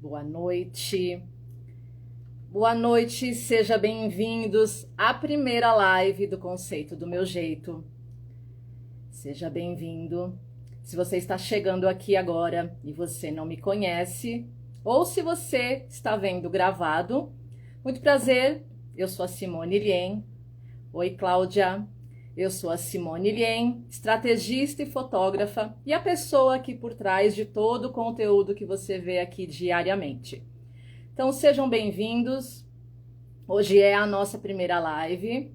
Boa noite. Boa noite, sejam bem-vindos à primeira live do Conceito do Meu Jeito. Seja bem-vindo. Se você está chegando aqui agora e você não me conhece, ou se você está vendo gravado, muito prazer, eu sou a Simone Lien. Oi, Cláudia. Eu sou a Simone Lien, estrategista e fotógrafa e a pessoa aqui por trás de todo o conteúdo que você vê aqui diariamente. Então sejam bem-vindos. Hoje é a nossa primeira live.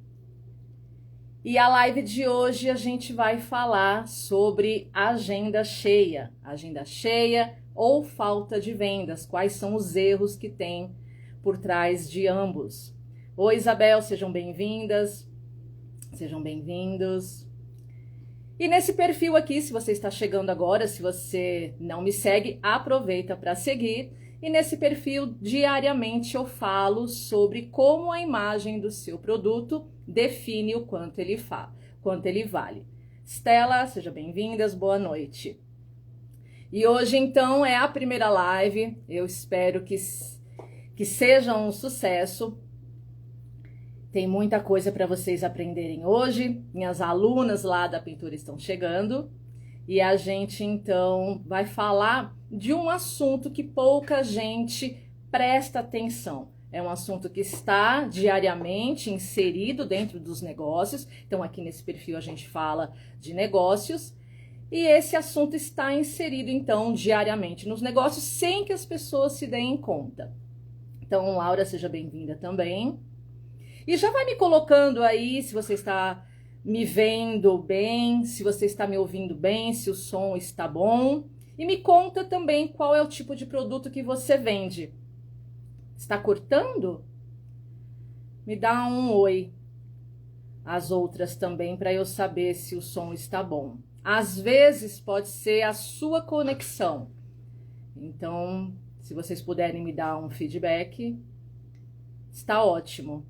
E a live de hoje a gente vai falar sobre agenda cheia. Agenda cheia ou falta de vendas. Quais são os erros que tem por trás de ambos. Oi, Isabel, sejam bem-vindas. Sejam bem-vindos. E nesse perfil aqui, se você está chegando agora, se você não me segue, aproveita para seguir. E nesse perfil, diariamente eu falo sobre como a imagem do seu produto define o quanto ele vale. Stella, seja bem-vindas, boa noite. E hoje, então, é a primeira live. Eu espero que seja um sucesso. Tem muita coisa para vocês aprenderem hoje. Minhas alunas lá da pintura estão chegando. E a gente, então, vai falar de um assunto que pouca gente presta atenção. É um assunto que está diariamente inserido dentro dos negócios. Então, aqui nesse perfil a gente fala de negócios. E esse assunto está inserido, então, diariamente nos negócios, sem que as pessoas se deem conta. Então, Laura, seja bem-vinda também. E já vai me colocando aí se você está me vendo bem, se você está me ouvindo bem, se o som está bom. E me conta também qual é o tipo de produto que você vende. Está cortando? Me dá um oi. As outras também, para eu saber se o som está bom. Às vezes pode ser a sua conexão. Então, se vocês puderem me dar um feedback, está ótimo.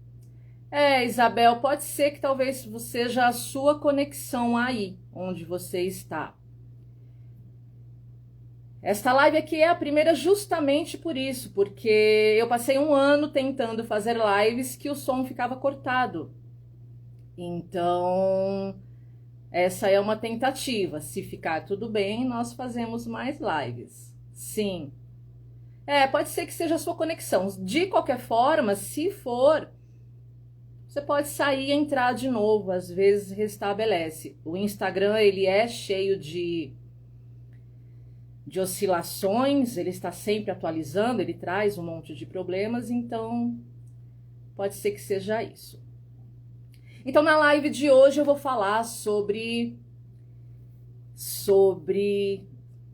Isabel, pode ser que talvez seja a sua conexão aí, onde você está. Esta live aqui é a primeira justamente por isso, porque eu passei um ano tentando fazer lives que o som ficava cortado. Então, essa é uma tentativa. Se ficar tudo bem, nós fazemos mais lives. Sim. Pode ser que seja a sua conexão. De qualquer forma, se for, você pode sair e entrar de novo, às vezes restabelece. O Instagram, ele é cheio de oscilações, ele está sempre atualizando, ele traz um monte de problemas, então pode ser que seja isso. Então na live de hoje eu vou falar sobre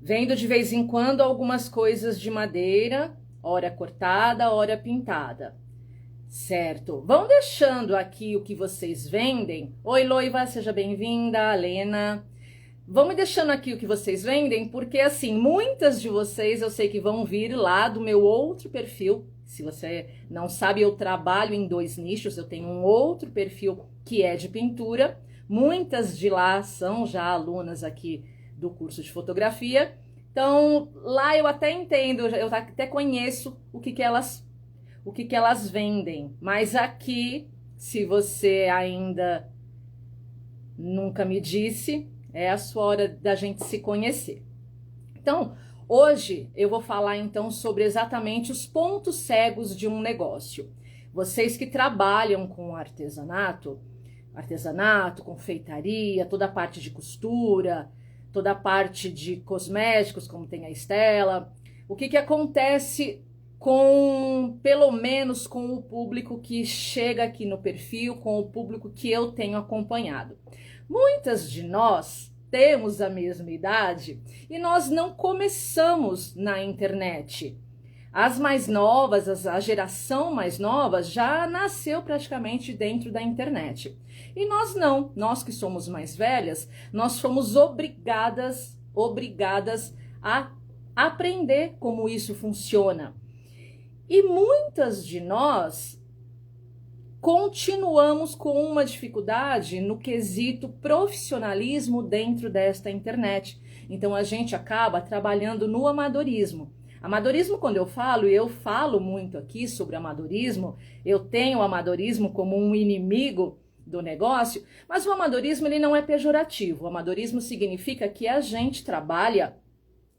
vendo de vez em quando algumas coisas de madeira, ora cortada, ora pintada. Certo, vão deixando aqui o que vocês vendem. Oi, Loiva, seja bem-vinda, Lena. Vão me deixando aqui o que vocês vendem, porque assim, muitas de vocês eu sei que vão vir lá do meu outro perfil. Se você não sabe, eu trabalho em 2 nichos, eu tenho um outro perfil que é de pintura. Muitas de lá são já alunas aqui do curso de fotografia. Então, lá eu até entendo, eu até conheço o que elas vendem, mas aqui, se você ainda nunca me disse, é a sua hora da gente se conhecer. Então, hoje eu vou falar então sobre exatamente os pontos cegos de um negócio. Vocês que trabalham com artesanato, confeitaria, toda a parte de costura, toda a parte de cosméticos, como tem a Estela, o que acontece pelo menos com o público que chega aqui no perfil, com o público que eu tenho acompanhado. Muitas de nós temos a mesma idade e nós não começamos na internet. As mais novas, a geração mais nova já nasceu praticamente dentro da internet. E nós não, nós que somos mais velhas, nós fomos obrigadas a aprender como isso funciona. E muitas de nós continuamos com uma dificuldade no quesito profissionalismo dentro desta internet. Então a gente acaba trabalhando no amadorismo. Amadorismo, quando eu falo muito aqui sobre amadorismo, eu tenho o amadorismo como um inimigo do negócio, mas o amadorismo ele não é pejorativo. O amadorismo significa que a gente trabalha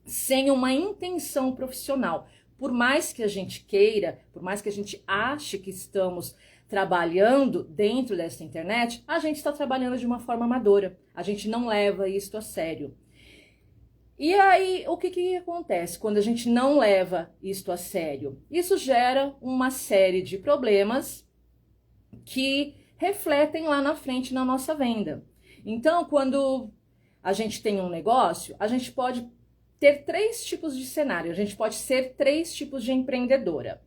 sem uma intenção profissional. Por mais que a gente queira, por mais que a gente ache que estamos trabalhando dentro dessa internet, a gente está trabalhando de uma forma amadora. A gente não leva isso a sério. E aí, o que acontece quando a gente não leva isto a sério? Isso gera uma série de problemas que refletem lá na frente na nossa venda. Então, quando a gente tem um negócio, a gente pode ter 3 tipos de cenário, a gente pode ser 3 tipos de empreendedora.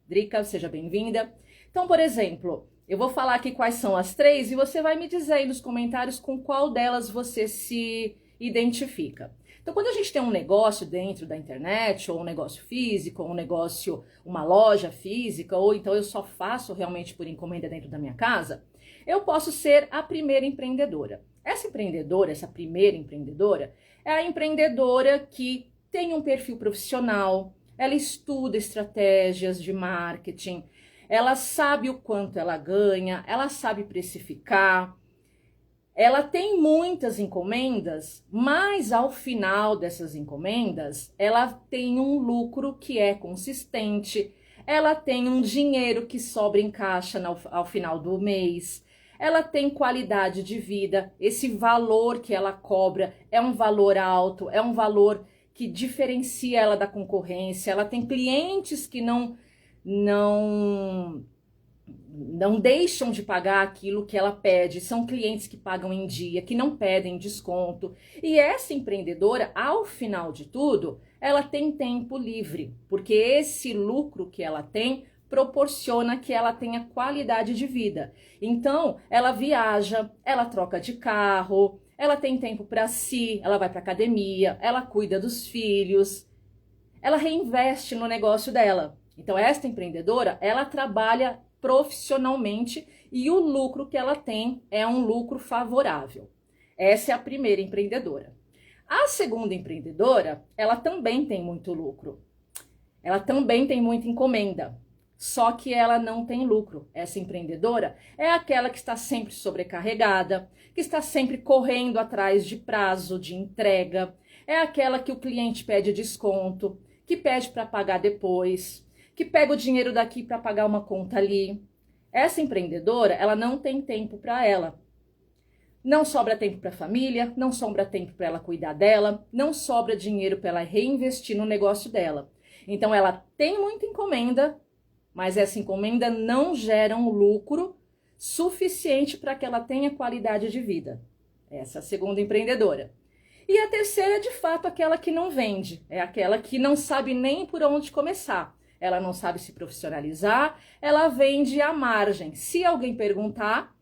Drica, seja bem-vinda. Então, por exemplo, eu vou falar aqui quais são as 3 e você vai me dizer aí nos comentários com qual delas você se identifica. Então, quando a gente tem um negócio dentro da internet, ou um negócio físico, ou um negócio, uma loja física, ou então eu só faço realmente por encomenda dentro da minha casa, eu posso ser a primeira empreendedora. Essa empreendedora, essa primeira empreendedora, é a empreendedora que tem um perfil profissional, ela estuda estratégias de marketing, ela sabe o quanto ela ganha, ela sabe precificar, ela tem muitas encomendas, mas ao final dessas encomendas, ela tem um lucro que é consistente, ela tem um dinheiro que sobra em caixa ao final do mês, ela tem qualidade de vida, esse valor que ela cobra é um valor alto, é um valor que diferencia ela da concorrência, ela tem clientes que não deixam de pagar aquilo que ela pede, são clientes que pagam em dia, que não pedem desconto. E essa empreendedora, ao final de tudo, ela tem tempo livre, porque esse lucro que ela tem proporciona que ela tenha qualidade de vida. Então, ela viaja, ela troca de carro, ela tem tempo para si, ela vai para academia, ela cuida dos filhos, ela reinveste no negócio dela. Então, esta empreendedora, ela trabalha profissionalmente e o lucro que ela tem é um lucro favorável. Essa é a primeira empreendedora. A segunda empreendedora, ela também tem muito lucro. Ela também tem muita encomenda. Só que ela não tem lucro. Essa empreendedora é aquela que está sempre sobrecarregada, que está sempre correndo atrás de prazo de entrega, é aquela que o cliente pede desconto, que pede para pagar depois, que pega o dinheiro daqui para pagar uma conta ali. Essa empreendedora, ela não tem tempo para ela. Não sobra tempo para a família, não sobra tempo para ela cuidar dela, não sobra dinheiro para ela reinvestir no negócio dela. Então ela tem muita encomenda, mas essa encomenda não gera um lucro suficiente para que ela tenha qualidade de vida. Essa é a segunda empreendedora. E a terceira é de fato aquela que não vende, é aquela que não sabe nem por onde começar. Ela não sabe se profissionalizar, ela vende à margem. Se alguém perguntar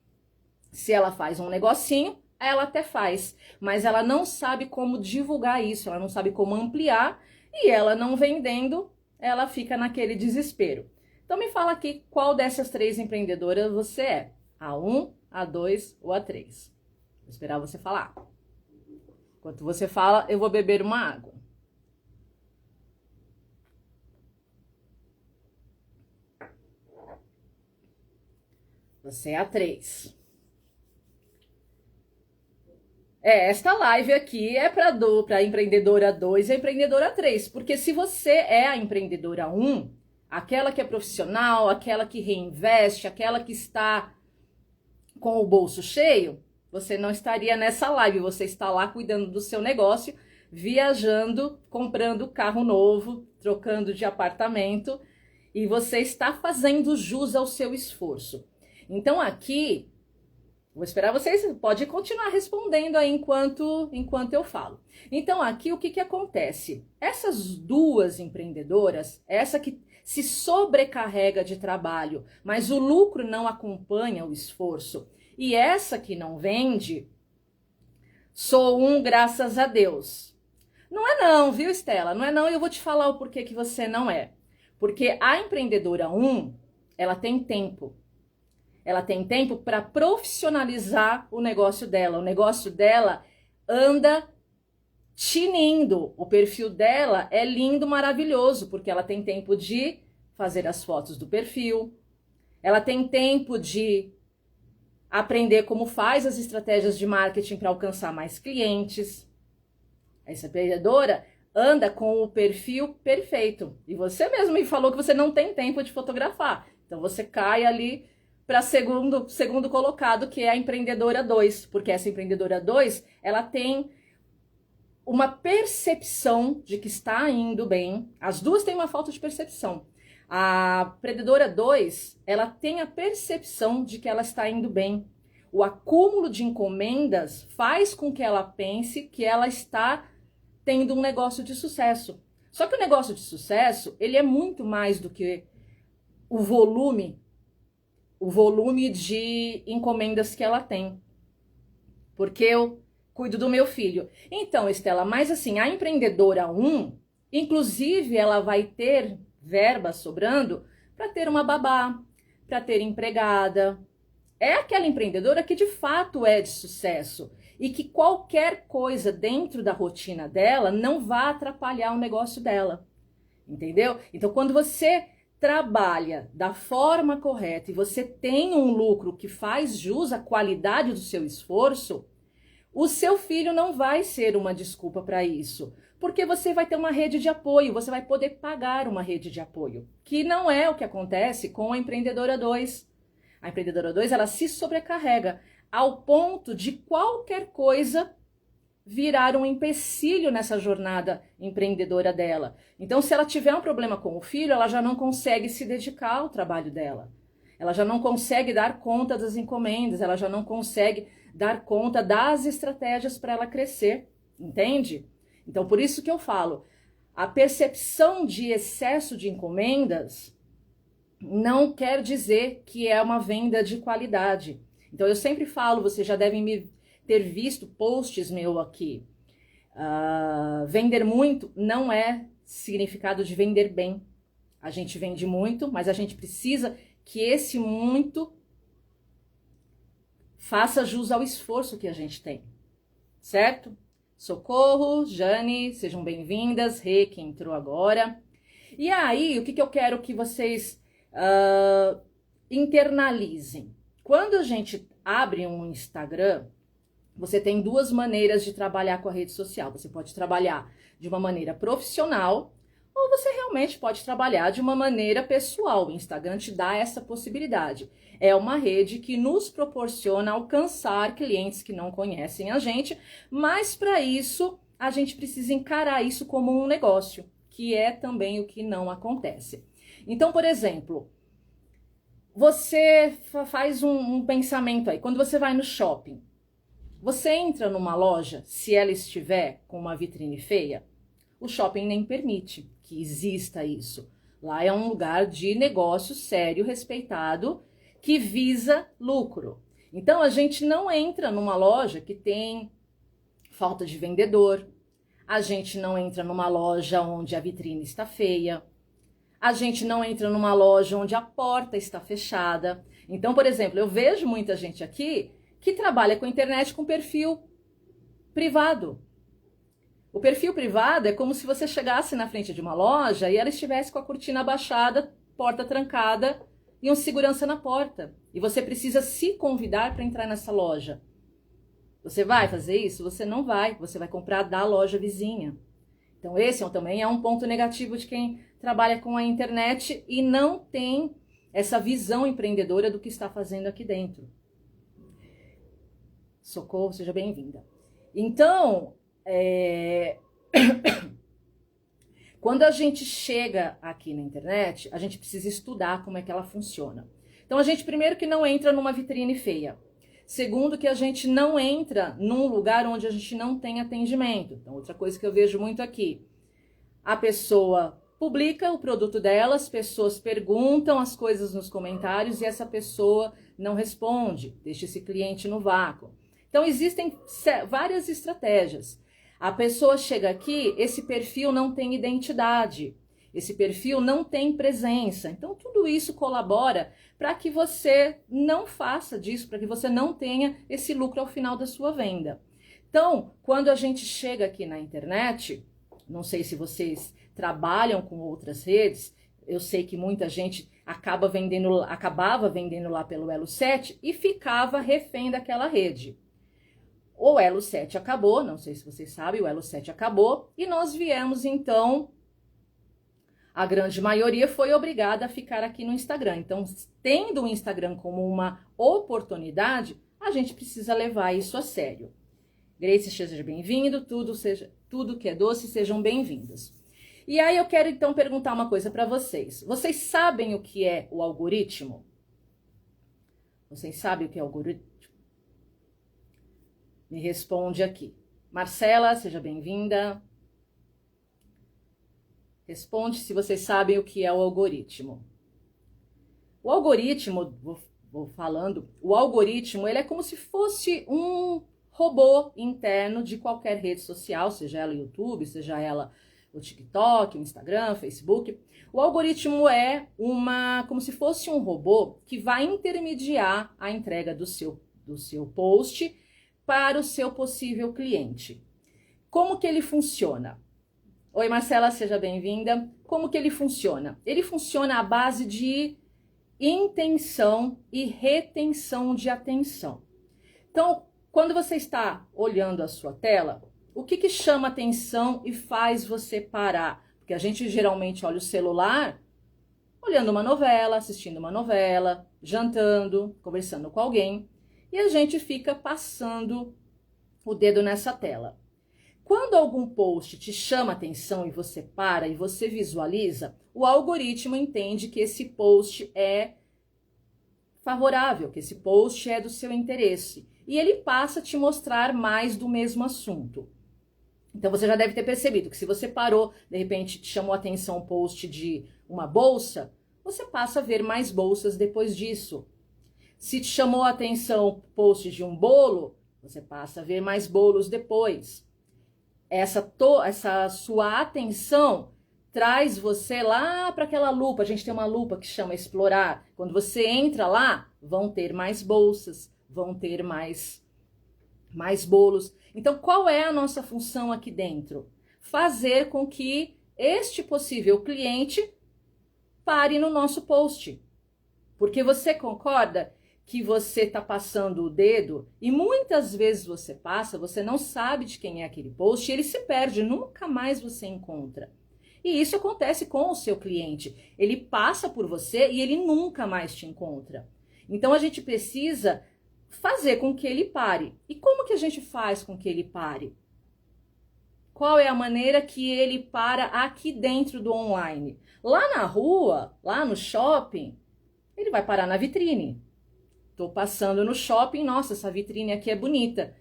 se ela faz um negocinho, ela até faz, mas ela não sabe como divulgar isso, ela não sabe como ampliar, e ela não vendendo, ela fica naquele desespero. Então me fala aqui qual dessas 3 empreendedoras você é, a 1, a 2 ou a 3. Vou esperar você falar. Enquanto você fala, eu vou beber uma água. Você é a 3. Esta live aqui é para a empreendedora 2 e a empreendedora 3. Porque se você é a empreendedora 1, aquela que é profissional, aquela que reinveste, aquela que está com o bolso cheio, você não estaria nessa live. Você está lá cuidando do seu negócio, viajando, comprando carro novo, trocando de apartamento. E você está fazendo jus ao seu esforço. Então aqui, vou esperar vocês, pode continuar respondendo aí enquanto eu falo. Então aqui o que acontece? Essas 2 empreendedoras, essa que se sobrecarrega de trabalho, mas o lucro não acompanha o esforço, e essa que não vende, sou um graças a Deus. Não é não, viu, Estela? Não é não, e eu vou te falar o porquê que você não é. Porque a empreendedora 1, ela tem tempo. Ela tem tempo para profissionalizar o negócio dela. O negócio dela anda tinindo. O perfil dela é lindo, maravilhoso, porque ela tem tempo de fazer as fotos do perfil, ela tem tempo de aprender como faz as estratégias de marketing para alcançar mais clientes. Essa empreendedora anda com o perfil perfeito. E você mesmo me falou que você não tem tempo de fotografar. Então você cai ali para segundo colocado, que é a empreendedora 2, porque essa empreendedora 2, ela tem uma percepção de que está indo bem. As duas têm uma falta de percepção. A empreendedora 2, ela tem a percepção de que ela está indo bem. O acúmulo de encomendas faz com que ela pense que ela está tendo um negócio de sucesso. Só que o negócio de sucesso, ele é muito mais do que o volume de encomendas que ela tem. Porque eu cuido do meu filho. Então, Estela, mas assim, a empreendedora 1, inclusive, ela vai ter verba sobrando para ter uma babá, para ter empregada. É aquela empreendedora que de fato é de sucesso e que qualquer coisa dentro da rotina dela não vai atrapalhar o negócio dela, entendeu? Então, quando você trabalha da forma correta e você tem um lucro que faz jus à qualidade do seu esforço, o seu filho não vai ser uma desculpa para isso, porque você vai ter uma rede de apoio, você vai poder pagar uma rede de apoio, que não é o que acontece com a empreendedora 2. A empreendedora 2, ela se sobrecarrega ao ponto de qualquer coisa virar um empecilho nessa jornada empreendedora dela. Então, se ela tiver um problema com o filho, ela já não consegue se dedicar ao trabalho dela. Ela já não consegue dar conta das encomendas, ela já não consegue dar conta das estratégias para ela crescer, entende? Então, por isso que eu falo, a percepção de excesso de encomendas não quer dizer que é uma venda de qualidade. Então, eu sempre falo, vocês já devem me ter visto posts meu aqui. Vender muito não é significado de vender bem. A gente vende muito, mas a gente precisa que esse muito faça jus ao esforço que a gente tem, certo? Socorro, Jane, sejam bem-vindas, Rê, que entrou agora. E aí, o que eu quero que vocês internalizem? Quando a gente abre um Instagram, você tem duas maneiras de trabalhar com a rede social. Você pode trabalhar de uma maneira profissional ou você realmente pode trabalhar de uma maneira pessoal. O Instagram te dá essa possibilidade. É uma rede que nos proporciona alcançar clientes que não conhecem a gente, mas para isso a gente precisa encarar isso como um negócio, que é também o que não acontece. Então, por exemplo, você faz um pensamento aí. Quando você vai no shopping, você entra numa loja, se ela estiver com uma vitrine feia, o shopping nem permite que exista isso. Lá é um lugar de negócio sério, respeitado, que visa lucro. Então, a gente não entra numa loja que tem falta de vendedor, a gente não entra numa loja onde a vitrine está feia, a gente não entra numa loja onde a porta está fechada. Então, por exemplo, eu vejo muita gente aqui que trabalha com internet com perfil privado. O perfil privado é como se você chegasse na frente de uma loja e ela estivesse com a cortina abaixada, porta trancada e um segurança na porta. E você precisa se convidar para entrar nessa loja. Você vai fazer isso? Você não vai. Você vai comprar da loja vizinha. Então esse também é um ponto negativo de quem trabalha com a internet e não tem essa visão empreendedora do que está fazendo aqui dentro. Socorro, seja bem-vinda. Então, quando a gente chega aqui na internet, a gente precisa estudar como é que ela funciona. Então, a gente primeiro que não entra numa vitrine feia. Segundo, que a gente não entra num lugar onde a gente não tem atendimento. Então, outra coisa que eu vejo muito aqui. A pessoa publica o produto dela, as pessoas perguntam as coisas nos comentários e essa pessoa não responde, deixa esse cliente no vácuo. Então, existem várias estratégias. A pessoa chega aqui, esse perfil não tem identidade, esse perfil não tem presença. Então, tudo isso colabora para que você não faça disso, para que você não tenha esse lucro ao final da sua venda. Então, quando a gente chega aqui na internet, não sei se vocês trabalham com outras redes, eu sei que muita gente acabava vendendo lá pelo Elo 7 e ficava refém daquela rede. O Elo 7 acabou, não sei se vocês sabem, o Elo 7 acabou e nós viemos então, a grande maioria foi obrigada a ficar aqui no Instagram. Então, tendo o Instagram como uma oportunidade, a gente precisa levar isso a sério. Grace, seja bem-vindo, tudo que é doce, sejam bem-vindos. E aí eu quero então perguntar uma coisa para vocês. Vocês sabem o que é o algoritmo? Vocês sabem o que é o algoritmo? Me responde aqui. Marcela, seja bem-vinda. Responde se vocês sabem o que é o algoritmo. O algoritmo, vou falando, o algoritmo ele é como se fosse um robô interno de qualquer rede social, seja ela o YouTube, seja ela o TikTok, o Instagram, o Facebook. O algoritmo é como se fosse um robô que vai intermediar a entrega do seu post para o seu possível cliente. Como que ele funciona? Oi, Marcela, seja bem-vinda. Como que ele funciona? Ele funciona à base de intenção e retenção de atenção. Então, quando você está olhando a sua tela, o que chama atenção e faz você parar? Porque a gente geralmente olha o celular olhando uma novela, assistindo uma novela, jantando, conversando com alguém, e a gente fica passando o dedo nessa tela. Quando algum post te chama atenção e você para e você visualiza, o algoritmo entende que esse post é favorável, que esse post é do seu interesse. E ele passa a te mostrar mais do mesmo assunto. Então você já deve ter percebido que se você parou, de repente te chamou a atenção um post de uma bolsa, você passa a ver mais bolsas depois disso. Se te chamou a atenção o post de um bolo, você passa a ver mais bolos depois. Essa sua atenção traz você lá para aquela lupa. A gente tem uma lupa que chama explorar. Quando você entra lá, vão ter mais bolsas, vão ter mais bolos. Então, qual é a nossa função aqui dentro? Fazer com que este possível cliente pare no nosso post. Porque você concorda que você está passando o dedo e muitas vezes você passa, você não sabe de quem é aquele post e ele se perde, nunca mais você encontra. E isso acontece com o seu cliente. Ele passa por você e ele nunca mais te encontra. Então a gente precisa fazer com que ele pare. E como que a gente faz com que ele pare? Qual é a maneira que ele para aqui dentro do online? Lá na rua, lá no shopping, ele vai parar na vitrine. Tô passando no shopping, nossa, essa vitrine aqui é bonita.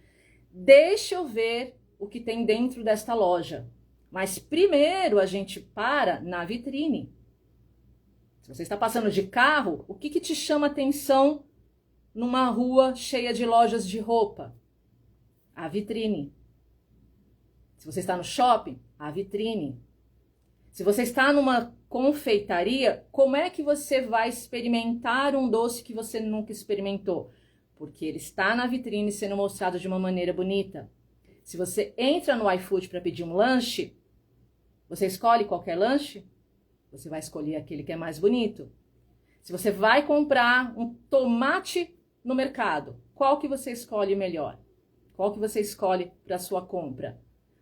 Deixa eu ver o que tem dentro desta loja. Mas primeiro a gente para na vitrine. Se você está passando de carro, o que te chama atenção numa rua cheia de lojas de roupa? A vitrine. Se você está no shopping, a vitrine. Se você está numa confeitaria, como é que você vai experimentar um doce que você nunca experimentou? Porque ele está na vitrine sendo mostrado de uma maneira bonita. Se você entra no iFood para pedir um lanche, você escolhe qualquer lanche? Você vai escolher aquele que é mais bonito. Se você vai comprar um tomate no mercado, qual que você escolhe melhor? Qual que você escolhe para a sua compra?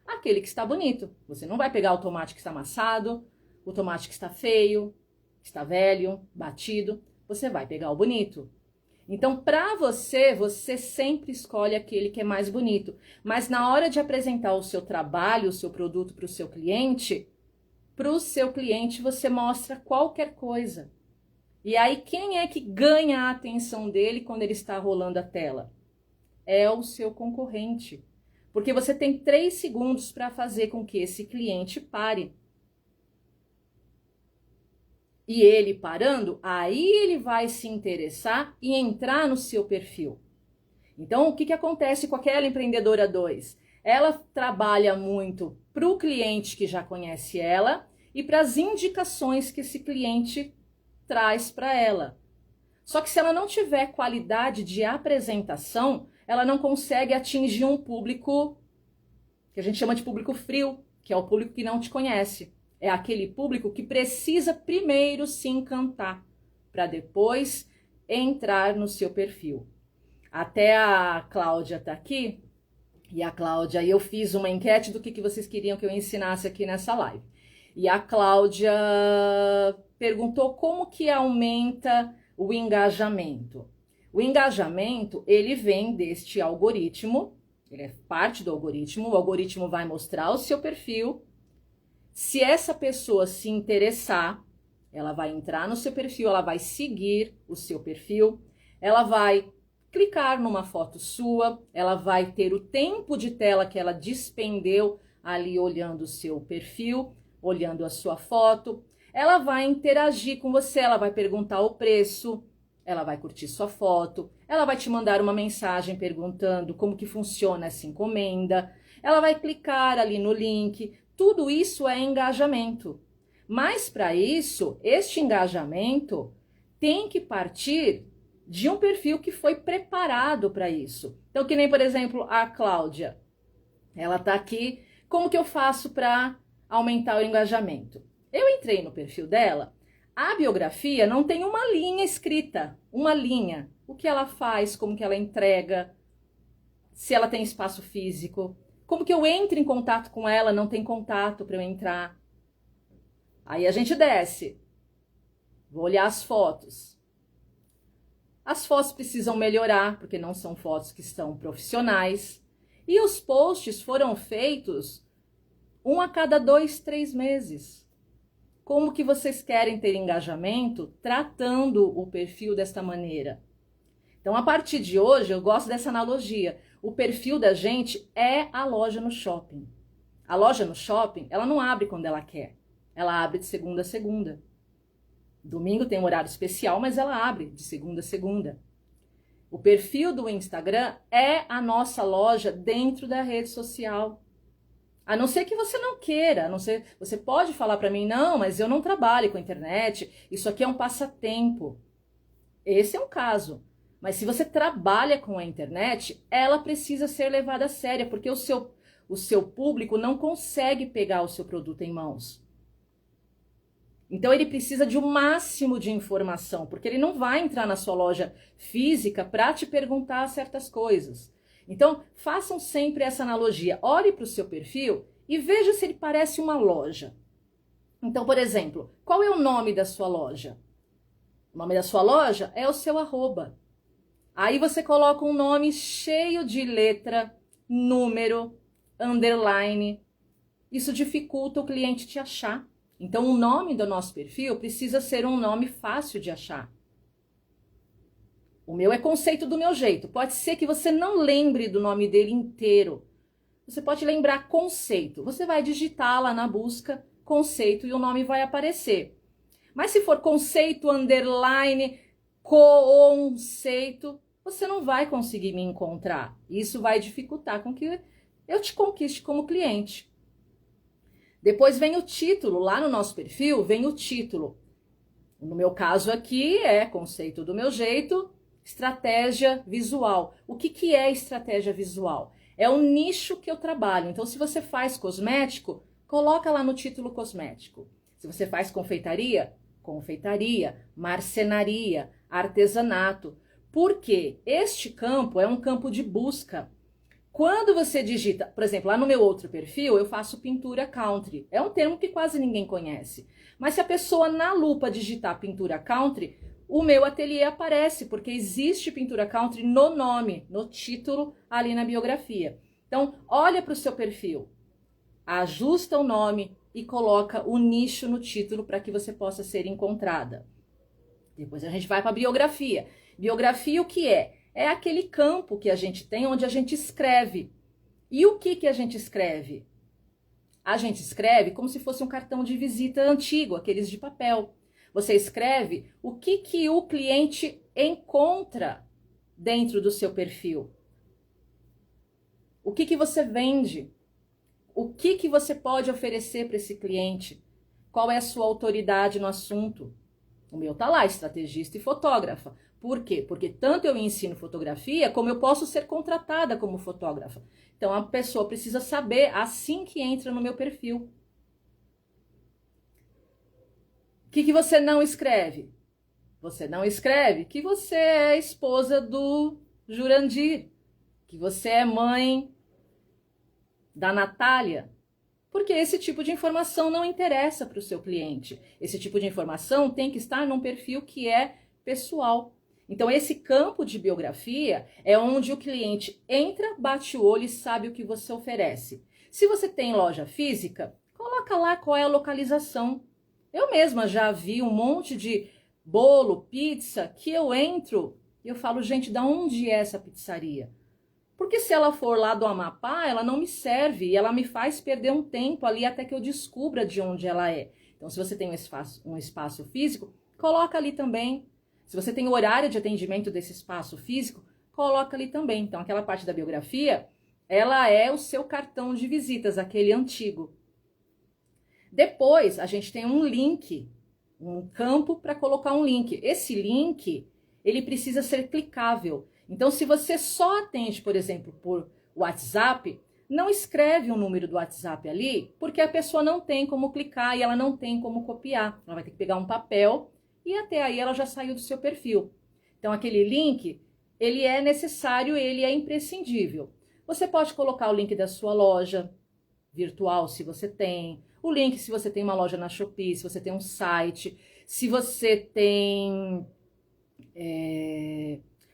Aquele que está bonito. Você não vai pegar o tomate que está amassado, o tomate que está feio, que está velho, batido. Você vai pegar o bonito. Então, para você sempre escolhe aquele que é mais bonito. Mas na hora de apresentar o seu trabalho, o seu produto para o seu cliente você mostra qualquer coisa. E aí, quem é que ganha a atenção dele quando ele está rolando a tela? É o seu concorrente. Porque você tem 3 segundos para fazer com que esse cliente pare. E ele parando, aí ele vai se interessar e entrar no seu perfil. Então, o que acontece com aquela empreendedora 2? Ela trabalha muito para o cliente que já conhece ela e para as indicações que esse cliente traz para ela. Só que se ela não tiver qualidade de apresentação, ela não consegue atingir um público que a gente chama de público frio, que é o público que não te conhece. É aquele público que precisa primeiro se encantar, para depois entrar no seu perfil. Até a Cláudia tá aqui, e a Cláudia, eu fiz uma enquete do que vocês queriam que eu ensinasse aqui nessa live. E a Cláudia perguntou como que aumenta o engajamento. O engajamento, ele vem deste algoritmo, ele é parte do algoritmo, o algoritmo vai mostrar o seu perfil. Se essa pessoa se interessar, ela vai entrar no seu perfil, ela vai seguir o seu perfil, ela vai clicar numa foto sua, ela vai ter o tempo de tela que ela despendeu ali olhando o seu perfil, olhando a sua foto, ela vai interagir com você, ela vai perguntar o preço, ela vai curtir sua foto, ela vai te mandar uma mensagem perguntando como que funciona essa encomenda, ela vai clicar ali no link, tudo isso é engajamento. Mas para isso, este engajamento tem que partir de um perfil que foi preparado para isso. Então, que nem, por exemplo, a Cláudia, ela tá aqui, como que eu faço para aumentar o engajamento? Eu entrei no perfil dela, a biografia não tem uma linha escrita, uma linha. O que ela faz, como que ela entrega, se ela tem espaço físico, como que eu entro em contato com ela, não tem contato para eu entrar. Aí a gente desce, vou olhar as fotos. As fotos precisam melhorar, porque não são fotos que estão profissionais. E os posts foram feitos 1 a cada 2, 3 meses. Como que vocês querem ter engajamento tratando o perfil desta maneira? Então, a partir de hoje, eu gosto dessa analogia. O perfil da gente é a loja no shopping. A loja no shopping, ela não abre quando ela quer. Ela abre de segunda a segunda. Domingo tem um horário especial, mas ela abre de segunda a segunda. O perfil do Instagram é a nossa loja dentro da rede social. A não ser que você não queira, a não ser, você pode falar para mim, não, mas eu não trabalho com internet, isso aqui é um passatempo. Esse é um caso. Mas se você trabalha com a internet, ela precisa ser levada a sério, porque o seu público não consegue pegar o seu produto em mãos. Então ele precisa de um máximo de informação, porque ele não vai entrar na sua loja física para te perguntar certas coisas. Então, façam sempre essa analogia. Olhe para o seu perfil e veja se ele parece uma loja. Então, por exemplo, qual é o nome da sua loja? O nome da sua loja é o seu arroba. Aí você coloca um nome cheio de letra, número, underline. Isso dificulta o cliente te achar. Então, o nome do nosso perfil precisa ser um nome fácil de achar. O meu é Conceito do Meu Jeito. Pode ser que você não lembre do nome dele inteiro. Você pode lembrar Conceito. Você vai digitar lá na busca Conceito e o nome vai aparecer. Mas se for Conceito, underline, Conceito, você não vai conseguir me encontrar. Isso vai dificultar com que eu te conquiste como cliente. Depois vem o título. Lá no nosso perfil vem o título. No meu caso aqui é Conceito do Meu Jeito, estratégia visual. O que é estratégia visual? É o nicho que eu trabalho. Então, se você faz cosmético, coloca lá no título cosmético. Se você faz confeitaria, confeitaria, marcenaria, artesanato. Porque este campo é um campo de busca. Quando você digita, por exemplo, lá no meu outro perfil, eu faço pintura country. É um termo que quase ninguém conhece. Mas se a pessoa na lupa digitar pintura country, o meu ateliê aparece, porque existe pintura country no nome, no título, ali na biografia. Então, olha para o seu perfil, ajusta o nome e coloca o nicho no título para que você possa ser encontrada. Depois a gente vai para a biografia. Biografia o que é? É aquele campo que a gente tem onde a gente escreve. E o que a gente escreve? A gente escreve como se fosse um cartão de visita antigo, aqueles de papel. Você escreve o que o cliente encontra dentro do seu perfil. O que você vende? O que você pode oferecer para esse cliente? Qual é a sua autoridade no assunto? O meu tá lá, estrategista e fotógrafa. Por quê? Porque tanto eu ensino fotografia, como eu posso ser contratada como fotógrafa. Então, a pessoa precisa saber assim que entra no meu perfil. O que você não escreve? Você não escreve que você é esposa do Jurandir, que você é mãe da Natália. Porque esse tipo de informação não interessa para o seu cliente. Esse tipo de informação tem que estar num perfil que é pessoal. Então, esse campo de biografia é onde o cliente entra, bate o olho e sabe o que você oferece. Se você tem loja física, coloca lá qual é a localização. Eu mesma já vi um monte de bolo, pizza, que eu entro e eu falo, gente, da onde é essa pizzaria? Porque se ela for lá do Amapá, ela não me serve e ela me faz perder um tempo ali até que eu descubra de onde ela é. Então, se você tem um espaço físico, coloca ali também. Se você tem o horário de atendimento desse espaço físico, coloca ali também. Então, aquela parte da biografia, ela é o seu cartão de visitas, aquele antigo. Depois, a gente tem um link, um campo para colocar um link. Esse link, ele precisa ser clicável. Então, se você só atende, por exemplo, por WhatsApp, não escreve o número do WhatsApp ali, porque a pessoa não tem como clicar e ela não tem como copiar. Ela vai ter que pegar um papel e até aí ela já saiu do seu perfil. Então, aquele link, ele é necessário, ele é imprescindível. Você pode colocar o link da sua loja virtual, se você tem. O link se você tem uma loja na Shopee, se você tem um site, se você tem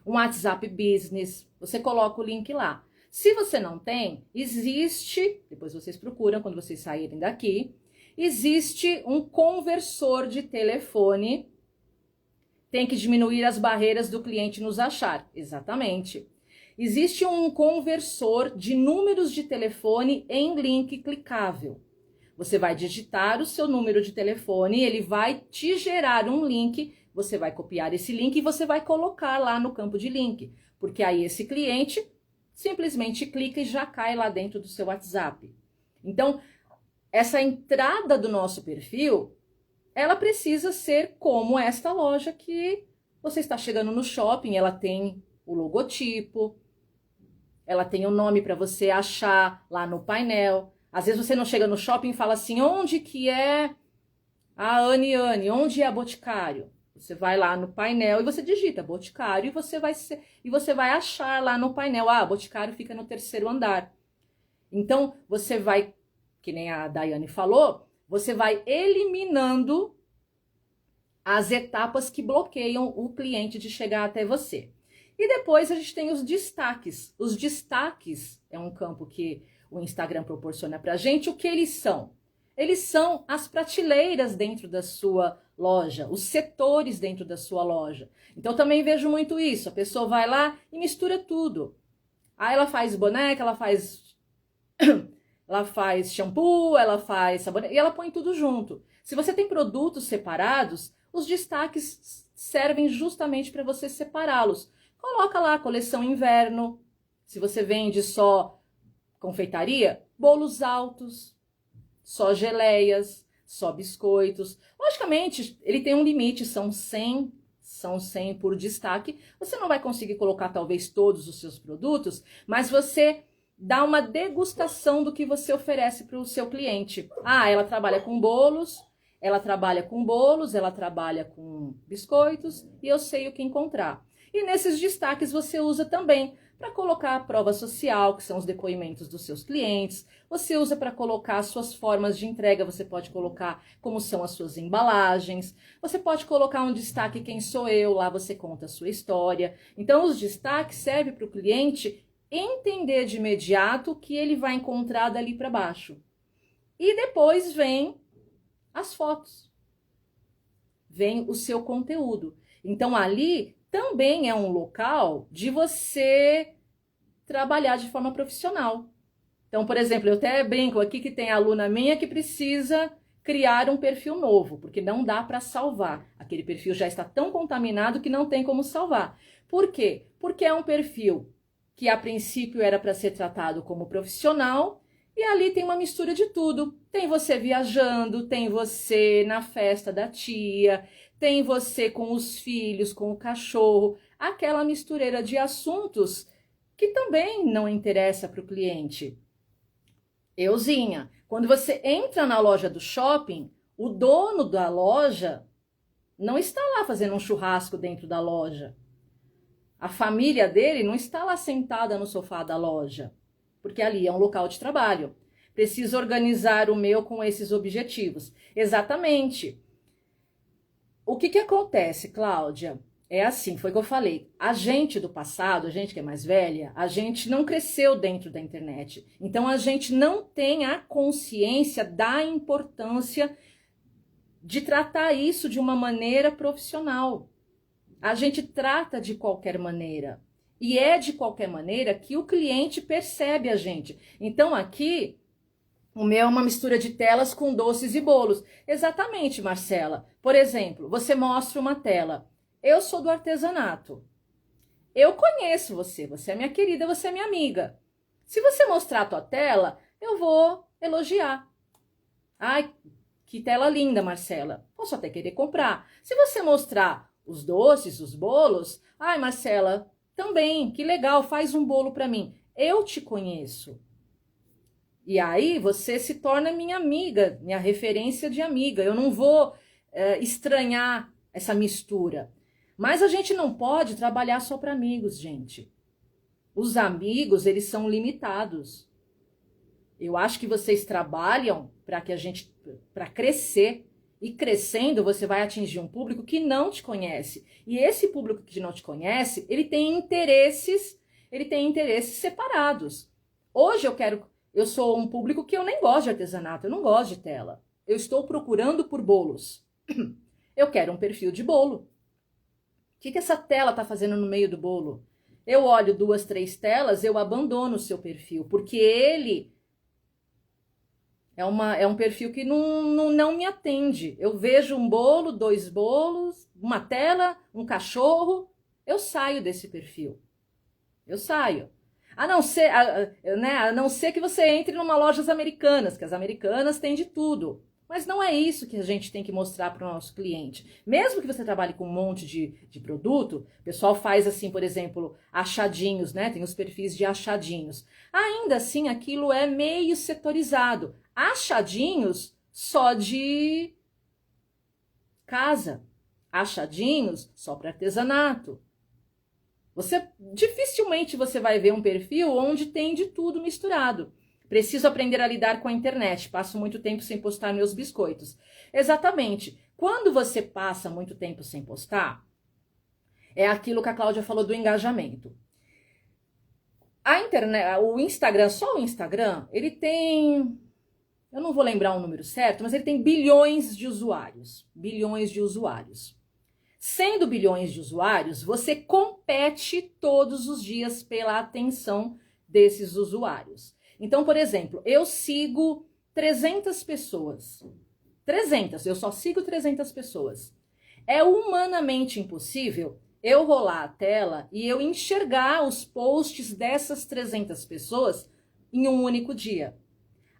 um WhatsApp Business, você coloca o link lá. Se você não tem, existe, depois vocês procuram quando vocês saírem daqui, existe um conversor de telefone. Tem que diminuir as barreiras do cliente nos achar. Exatamente. Existe um conversor de números de telefone em link clicável. Você vai digitar o seu número de telefone, ele vai te gerar um link, você vai copiar esse link e você vai colocar lá no campo de link. Porque aí esse cliente simplesmente clica e já cai lá dentro do seu WhatsApp. Então, essa entrada do nosso perfil, ela precisa ser como esta loja que você está chegando no shopping, ela tem o logotipo, ela tem o nome para você achar lá no painel. Às vezes você não chega no shopping e fala assim, onde que é a Anne, onde é a Boticário? Você vai lá no painel e você digita Boticário e você vai achar lá no painel, Boticário fica no 3º andar. Então, você vai, que nem a Daiane falou, você vai eliminando as etapas que bloqueiam o cliente de chegar até você. E depois a gente tem os destaques. Os destaques é um campo que o Instagram proporciona pra gente. O que eles são? Eles são as prateleiras dentro da sua loja, os setores dentro da sua loja. Então também vejo muito isso. A pessoa vai lá e mistura tudo. Aí ela faz boneca, ela faz shampoo, ela faz sabonete, e ela põe tudo junto. Se você tem produtos separados, os destaques servem justamente para você separá-los. Coloca lá a coleção inverno. Se você vende só confeitaria, bolos altos, só geleias, só biscoitos. Logicamente, ele tem um limite, são 100 por destaque. Você não vai conseguir colocar talvez todos os seus produtos, mas você dá uma degustação do que você oferece para o seu cliente. Ela trabalha com bolos, ela trabalha com biscoitos e eu sei o que encontrar. E nesses destaques você usa também para colocar a prova social, que são os depoimentos dos seus clientes. Você usa para colocar as suas formas de entrega, você pode colocar como são as suas embalagens. Você pode colocar um destaque quem sou eu, lá você conta a sua história. Então os destaques servem para o cliente entender de imediato o que ele vai encontrar dali para baixo. E depois vem as fotos. Vem o seu conteúdo. Então ali também é um local de você trabalhar de forma profissional. Então, por exemplo, eu até brinco aqui que tem aluna minha que precisa criar um perfil novo, porque não dá para salvar. Aquele perfil já está tão contaminado que não tem como salvar. Por quê? Porque é um perfil que a princípio era para ser tratado como profissional E ali tem uma mistura de tudo. Tem você viajando, tem você na festa da tia, tem você com os filhos, com o cachorro, aquela mistureira de assuntos que também não interessa para o cliente. Euzinha, quando você entra na loja do shopping, o dono da loja não está lá fazendo um churrasco dentro da loja. A família dele não está lá sentada no sofá da loja, porque ali é um local de trabalho. Preciso organizar o meu com esses objetivos. Exatamente. O que acontece, Cláudia? É assim, foi o que eu falei. A gente do passado, a gente que é mais velha, a gente não cresceu dentro da internet. Então a gente não tem a consciência da importância de tratar isso de uma maneira profissional. A gente trata de qualquer maneira. E é de qualquer maneira que o cliente percebe a gente. Então aqui, o meu é uma mistura de telas com doces e bolos. Exatamente, Marcela. Por exemplo, você mostra uma tela. Eu sou do artesanato. Eu conheço você. Você é minha querida, você é minha amiga. Se você mostrar a tua tela, eu vou elogiar. Ai, que tela linda, Marcela. Posso até querer comprar. Se você mostrar os doces, os bolos, ai, Marcela, também, que legal, faz um bolo para mim. Eu te conheço. E aí você se torna minha amiga, minha referência de amiga. Eu não vou estranhar essa mistura. Mas a gente não pode trabalhar só para amigos, gente. Os amigos, eles são limitados. Eu acho que vocês trabalham para crescer. E crescendo, você vai atingir um público que não te conhece. E esse público que não te conhece, ele tem interesses separados. Hoje eu sou um público que eu nem gosto de artesanato, eu não gosto de tela. Eu estou procurando por bolos. Eu quero um perfil de bolo. O que essa tela está fazendo no meio do bolo? Eu olho 2, 3 telas, eu abandono o seu perfil, porque ele é um perfil que não me atende. Eu vejo um bolo, 2 bolos, uma tela, um cachorro, eu saio desse perfil. Eu saio. A não ser que você entre numa lojas americanas, que as americanas têm de tudo. Mas não é isso que a gente tem que mostrar para o nosso cliente. Mesmo que você trabalhe com um monte de produto, o pessoal faz assim, por exemplo, achadinhos, né? Tem os perfis de achadinhos. Ainda assim, aquilo é meio setorizado. Achadinhos só de casa. Achadinhos só para artesanato. Dificilmente você vai ver um perfil onde tem de tudo misturado. Preciso aprender a lidar com a internet. Passo muito tempo sem postar meus biscoitos. Exatamente. Quando você passa muito tempo sem postar, é aquilo que a Cláudia falou do engajamento. A internet, o Instagram, só o Instagram, ele tem... Eu não vou lembrar o número certo, mas ele tem bilhões de usuários. Bilhões de usuários. Sendo bilhões de usuários, você compete todos os dias pela atenção desses usuários. Então, por exemplo, eu sigo 300 pessoas. 300, eu só sigo 300 pessoas. É humanamente impossível eu rolar a tela e eu enxergar os posts dessas 300 pessoas em um único dia.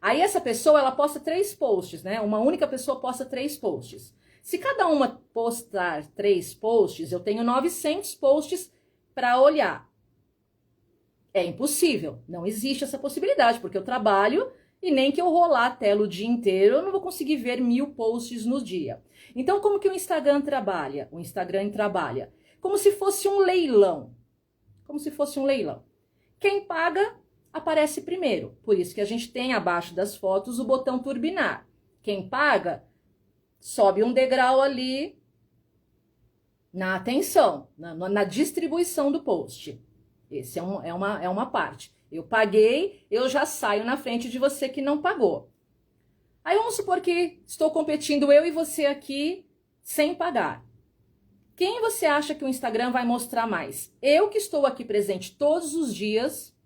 Aí essa pessoa, ela posta 3 posts, né? Uma única pessoa posta 3 posts. Se cada uma postar 3 posts, eu tenho 900 posts para olhar. É impossível, não existe essa possibilidade, porque eu trabalho e nem que eu rolar a tela o dia inteiro, eu não vou conseguir ver 1000 posts no dia. Então, como que o Instagram trabalha? O Instagram trabalha como se fosse um leilão. Como se fosse um leilão. Quem paga aparece primeiro. Por isso que a gente tem abaixo das fotos o botão turbinar. Quem paga sobe um degrau ali na atenção, na distribuição do post. Esse é uma parte. Eu paguei, eu já saio na frente de você que não pagou. Aí vamos supor que estou competindo eu e você aqui sem pagar. Quem você acha que o Instagram vai mostrar mais? Eu que estou aqui presente todos os dias,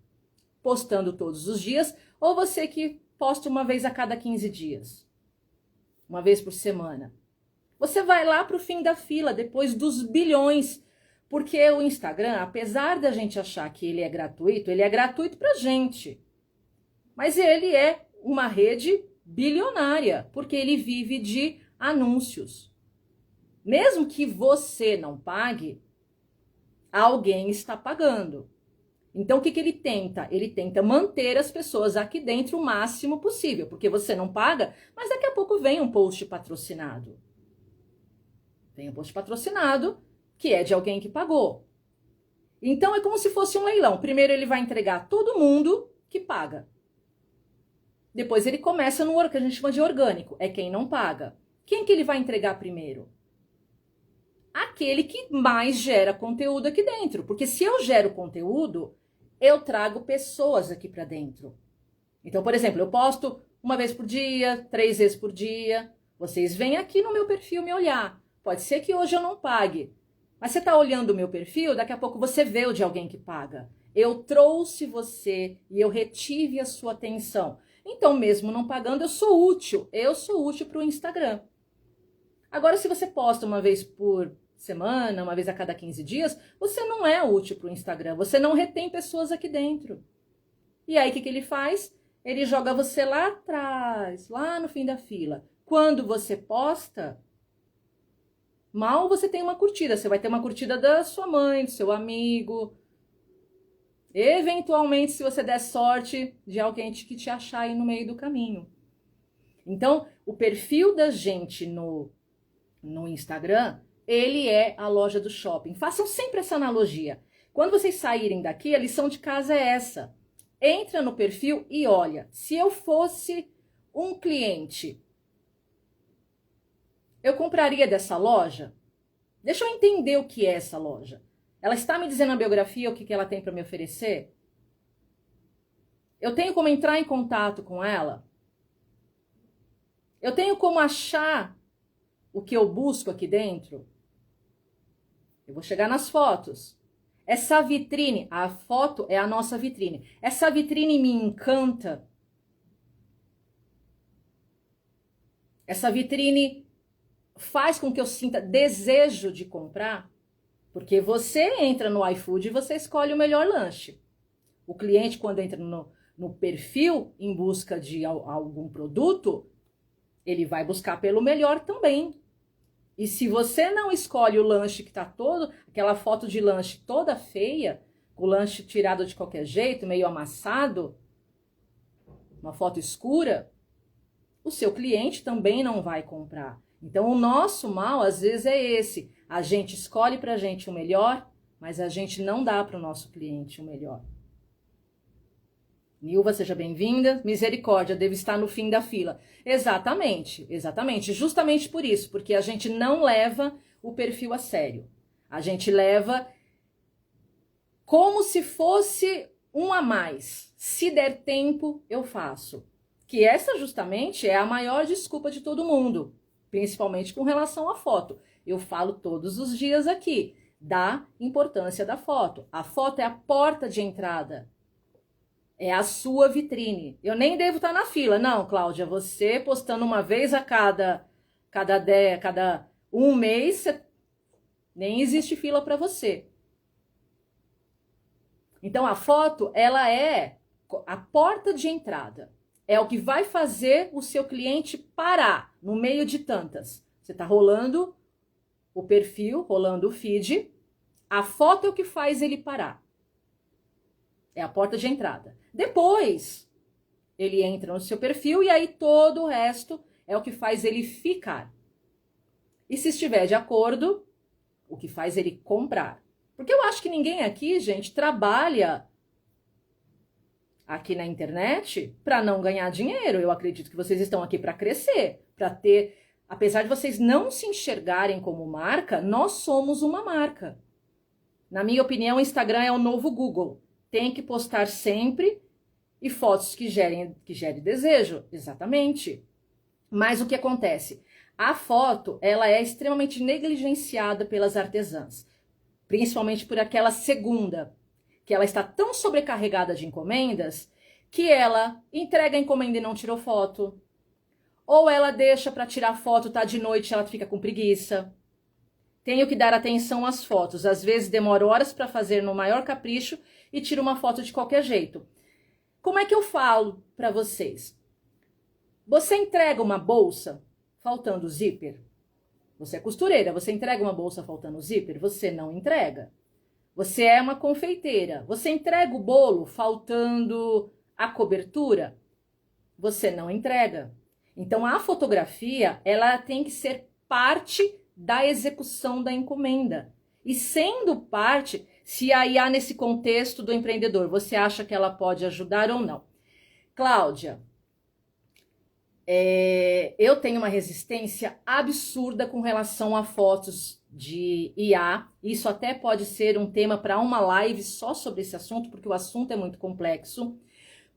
postando todos os dias, ou você que posta uma vez a cada 15 dias? Uma vez por semana. Você vai lá para o fim da fila, depois dos bilhões. Porque o Instagram, apesar da gente achar que ele é gratuito pra gente. Mas ele é uma rede bilionária, porque ele vive de anúncios. Mesmo que você não pague, alguém está pagando. Então, o que ele tenta? Ele tenta manter as pessoas aqui dentro o máximo possível, porque você não paga, mas daqui a pouco vem um post patrocinado. Vem um post patrocinado, que é de alguém que pagou. Então, é como se fosse um leilão. Primeiro, ele vai entregar todo mundo que paga. Depois, ele começa no que a gente chama de orgânico, é quem não paga. Quem que ele vai entregar primeiro? Aquele que mais gera conteúdo aqui dentro. Porque se eu gero conteúdo, eu trago pessoas aqui para dentro. Então, por exemplo, eu posto 1 vez por dia, 3 vezes por dia. Vocês vêm aqui no meu perfil me olhar. Pode ser que hoje eu não pague. Mas você está olhando o meu perfil, daqui a pouco você vê o de alguém que paga. Eu trouxe você e eu retive a sua atenção. Então, mesmo não pagando, eu sou útil. Eu sou útil para o Instagram. Agora, se você posta 1 vez por semana, 1 vez a cada 15 dias, você não é útil para o Instagram. Você não retém pessoas aqui dentro. E aí, o que ele faz? Ele joga você lá atrás, lá no fim da fila. Quando você posta, mal você tem uma curtida. Você vai ter uma curtida da sua mãe, do seu amigo. Eventualmente, se você der sorte, de alguém que te achar aí no meio do caminho. Então, o perfil da gente no Instagram, ele é a loja do shopping. Façam sempre essa analogia. Quando vocês saírem daqui, a lição de casa é essa. Entra no perfil e olha. Se eu fosse um cliente, eu compraria dessa loja? Deixa eu entender o que é essa loja. Ela está me dizendo na biografia o que ela tem para me oferecer? Eu tenho como entrar em contato com ela? Eu tenho como achar o que eu busco aqui dentro? Eu vou chegar nas fotos. Essa vitrine, a foto é a nossa vitrine. Essa vitrine me encanta. Essa vitrine faz com que eu sinta desejo de comprar. Porque você entra no iFood e você escolhe o melhor lanche. O cliente, quando entra no perfil em busca de algum produto, ele vai buscar pelo melhor também. E se você não escolhe o lanche que tá todo, aquela foto de lanche toda feia, o lanche tirado de qualquer jeito, meio amassado, uma foto escura, o seu cliente também não vai comprar. Então, o nosso mal, às vezes, é esse. A gente escolhe pra gente o melhor, mas a gente não dá para o nosso cliente o melhor. Nilva, seja bem-vinda. Misericórdia, deve estar no fim da fila. Exatamente, exatamente. Justamente por isso, porque a gente não leva o perfil a sério. A gente leva como se fosse um a mais. Se der tempo, eu faço. Que essa justamente é a maior desculpa de todo mundo, principalmente com relação à foto. Eu falo todos os dias aqui da importância da foto. A foto é a porta de entrada. É a sua vitrine. Eu nem devo estar na fila. Não, Cláudia, você postando 1 vez a cada 1 mês, nem existe fila para você. Então, a foto, ela é a porta de entrada. É o que vai fazer o seu cliente parar no meio de tantas. Você está rolando o perfil, rolando o feed. A foto é o que faz ele parar. É a porta de entrada. Depois, ele entra no seu perfil e aí todo o resto é o que faz ele ficar. E se estiver de acordo, o que faz ele comprar. Porque eu acho que ninguém aqui, gente, trabalha aqui na internet para não ganhar dinheiro. Eu acredito que vocês estão aqui para crescer, para ter... Apesar de vocês não se enxergarem como marca, nós somos uma marca. Na minha opinião, o Instagram é o novo Google. Tem que postar sempre e fotos que gerem desejo. Exatamente. Mas o que acontece? A foto, ela é extremamente negligenciada pelas artesãs. Principalmente por aquela segunda, que ela está tão sobrecarregada de encomendas que ela entrega a encomenda e não tirou foto. Ou ela deixa para tirar foto, tá de noite, ela fica com preguiça. Tenho que dar atenção às fotos. Às vezes demoro horas para fazer no maior capricho e tiro uma foto de qualquer jeito. Como é que eu falo para vocês? Você entrega uma bolsa faltando zíper? Você é costureira, você entrega uma bolsa faltando zíper? Você não entrega. Você é uma confeiteira, você entrega o bolo faltando a cobertura? Você não entrega. Então a fotografia, ela tem que ser parte da execução da encomenda. E sendo parte, se aí há nesse contexto do empreendedor, você acha que ela pode ajudar ou não? Cláudia, eu tenho uma resistência absurda com relação a fotos de IA. Isso até pode ser um tema para uma live só sobre esse assunto, porque o assunto é muito complexo.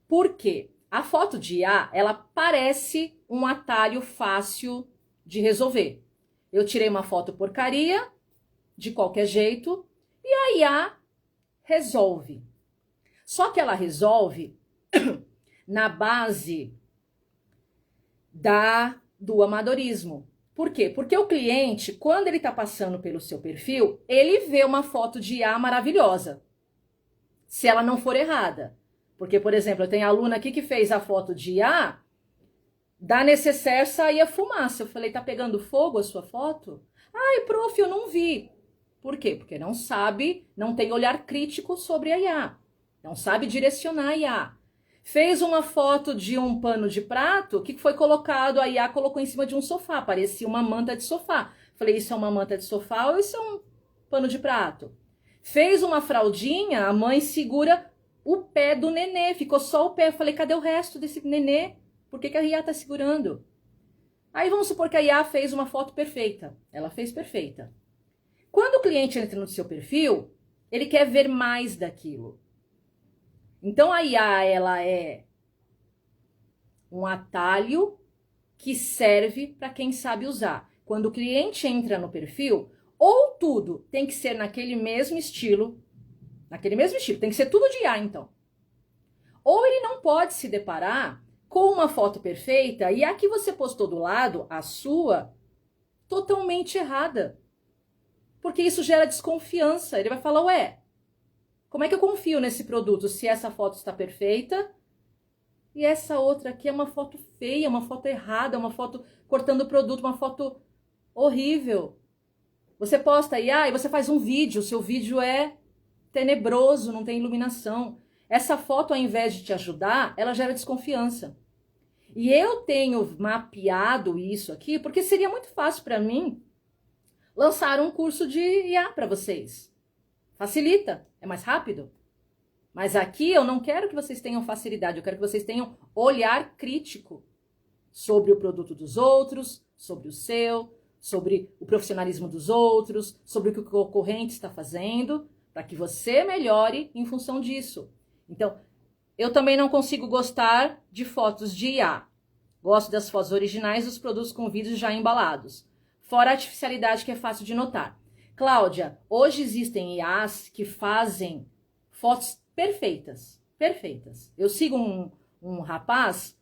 Por quê? A foto de IA, ela parece um atalho fácil de resolver. Eu tirei uma foto porcaria, de qualquer jeito, e a IA resolve. Só que ela resolve na base do amadorismo. Por quê? Porque o cliente, quando ele está passando pelo seu perfil, ele vê uma foto de IA maravilhosa, se ela não for errada. Porque, por exemplo, eu tenho aluna aqui que fez a foto de IA, da necessaire saía fumaça. Eu falei, tá pegando fogo a sua foto? Ai, prof, eu não vi. Por quê? Porque não sabe, não tem olhar crítico sobre a IA. Não sabe direcionar a IA. Fez uma foto de um pano de prato que foi colocado, a IA colocou em cima de um sofá, parecia uma manta de sofá. Falei, isso é uma manta de sofá ou isso é um pano de prato? Fez uma fraldinha, a mãe segura o pé do nenê, ficou só o pé. Eu falei, cadê o resto desse nenê? Por que a IA tá segurando? Aí vamos supor que a IA fez uma foto perfeita. Ela fez perfeita. Quando o cliente entra no seu perfil, ele quer ver mais daquilo. Então a IA, ela é um atalho que serve para quem sabe usar. Quando o cliente entra no perfil, ou tudo tem que ser naquele mesmo estilo, tem que ser tudo de IA então. Ou ele não pode se deparar com uma foto perfeita e a que você postou do lado, a sua, totalmente errada. Porque isso gera desconfiança. Ele vai falar, ué, como é que eu confio nesse produto se essa foto está perfeita e essa outra aqui é uma foto feia, uma foto errada, uma foto cortando o produto, uma foto horrível. Você posta IA e você faz um vídeo, o seu vídeo é tenebroso, não tem iluminação. Essa foto, ao invés de te ajudar, ela gera desconfiança. E eu tenho mapeado isso aqui porque seria muito fácil para mim lançar um curso de IA para vocês. Facilita, é mais rápido. Mas aqui eu não quero que vocês tenham facilidade, eu quero que vocês tenham olhar crítico sobre o produto dos outros, sobre o seu, sobre o profissionalismo dos outros, sobre o que o concorrente está fazendo, para que você melhore em função disso. Então, eu também não consigo gostar de fotos de IA. Gosto das fotos originais dos produtos com vídeos já embalados. Fora a artificialidade que é fácil de notar. Cláudia, hoje existem IAs que fazem fotos perfeitas. Perfeitas. Eu sigo um rapaz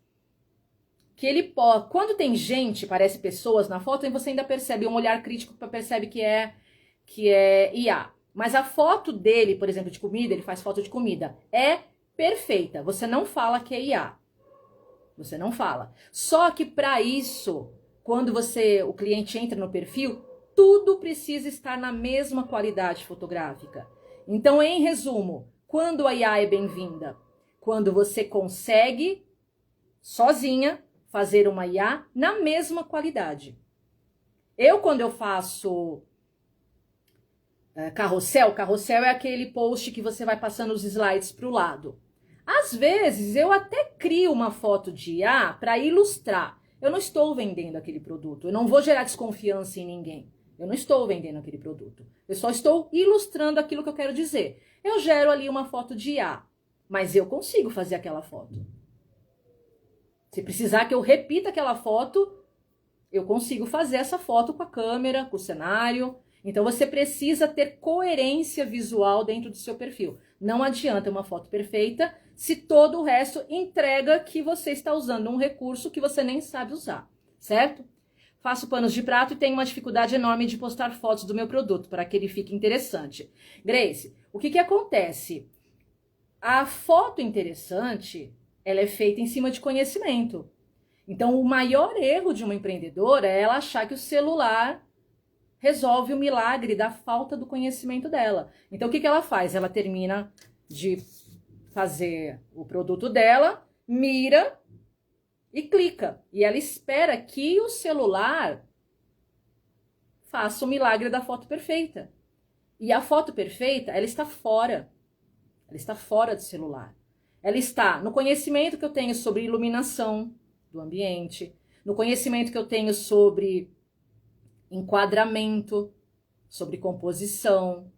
que ele pode... Quando tem gente, parece pessoas na foto, você ainda percebe um olhar crítico, percebe que é IA. Mas a foto dele, por exemplo, de comida, ele faz foto de comida, é perfeita. Você não fala que é IA. Você não fala. Só que para isso, quando o cliente entra no perfil, tudo precisa estar na mesma qualidade fotográfica. Então, em resumo, quando a IA é bem-vinda? Quando você consegue, sozinha, fazer uma IA na mesma qualidade. Quando eu faço carrossel é aquele post que você vai passando os slides para o lado. Às vezes, eu até crio uma foto de IA para ilustrar. Eu não estou vendendo aquele produto. Eu não vou gerar desconfiança em ninguém. Eu não estou vendendo aquele produto. Eu só estou ilustrando aquilo que eu quero dizer. Eu gero ali uma foto de IA. Mas eu consigo fazer aquela foto. Se precisar que eu repita aquela foto, eu consigo fazer essa foto com a câmera, com o cenário. Então, você precisa ter coerência visual dentro do seu perfil. Não adianta uma foto perfeita se todo o resto entrega que você está usando um recurso que você nem sabe usar, certo? Faço panos de prato e tenho uma dificuldade enorme de postar fotos do meu produto para que ele fique interessante. Grace, o que acontece? A foto interessante, ela é feita em cima de conhecimento. Então, o maior erro de uma empreendedora é ela achar que o celular resolve o milagre da falta do conhecimento dela. Então, o que ela faz? Ela termina de fazer o produto dela, mira e clica. E ela espera que o celular faça o milagre da foto perfeita. E a foto perfeita, ela está fora. Ela está fora do celular. Ela está no conhecimento que eu tenho sobre iluminação do ambiente, no conhecimento que eu tenho sobre enquadramento, sobre composição,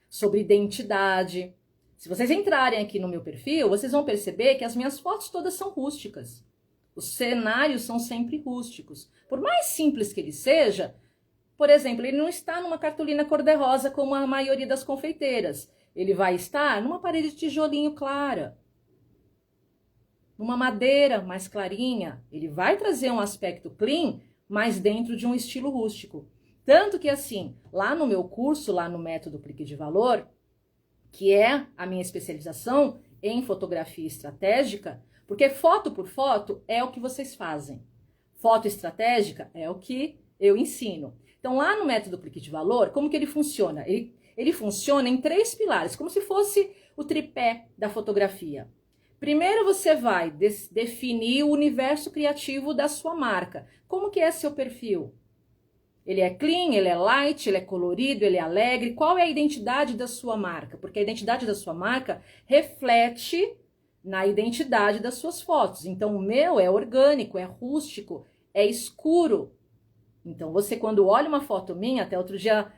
sobre identidade. Se vocês entrarem aqui no meu perfil, vocês vão perceber que as minhas fotos todas são rústicas. Os cenários são sempre rústicos. Por mais simples que ele seja, por exemplo, ele não está numa cartolina cor-de-rosa como a maioria das confeiteiras. Ele vai estar numa parede de tijolinho clara, numa madeira mais clarinha. Ele vai trazer um aspecto clean, mas dentro de um estilo rústico. Tanto que assim, lá no meu curso, lá no Método Clique de Valor, que é a minha especialização em fotografia estratégica, porque foto por foto é o que vocês fazem. Foto estratégica é o que eu ensino. Então, lá no Método Clique de Valor, como que ele funciona? Ele funciona em 3 pilares, como se fosse o tripé da fotografia. Primeiro você vai definir o universo criativo da sua marca. Como que é seu perfil? Ele é clean, ele é light, ele é colorido, ele é alegre. Qual é a identidade da sua marca? Porque a identidade da sua marca reflete na identidade das suas fotos. Então, o meu é orgânico, é rústico, é escuro. Então, você quando olha uma foto minha, até outro dia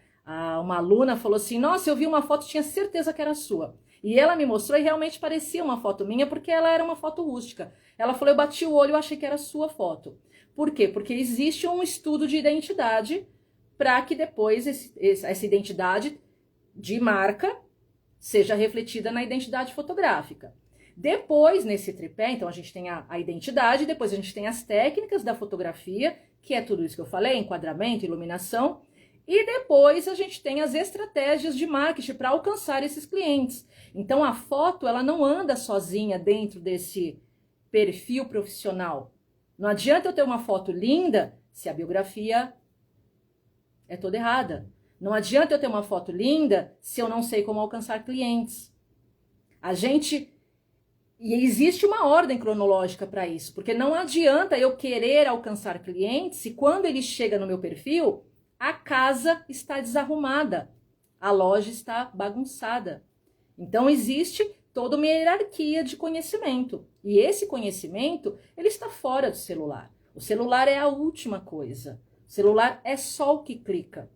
uma aluna falou assim, nossa, eu vi uma foto, tinha certeza que era sua. E ela me mostrou e realmente parecia uma foto minha, porque ela era uma foto rústica. Ela falou, eu bati o olho e achei que era sua foto. Por quê? Porque existe um estudo de identidade para que depois essa identidade de marca seja refletida na identidade fotográfica. Depois, nesse tripé, então a gente tem a identidade, depois a gente tem as técnicas da fotografia, que é tudo isso que eu falei, enquadramento, iluminação, e depois a gente tem as estratégias de marketing para alcançar esses clientes. Então a foto, ela não anda sozinha dentro desse perfil profissional. Não adianta eu ter uma foto linda se a biografia é toda errada. Não adianta eu ter uma foto linda se eu não sei como alcançar clientes. E existe uma ordem cronológica para isso, porque não adianta eu querer alcançar clientes se quando ele chega no meu perfil, a casa está desarrumada, a loja está bagunçada. Então existe toda uma hierarquia de conhecimento. E esse conhecimento, ele está fora do celular. O celular é a última coisa. O celular é só o que clica.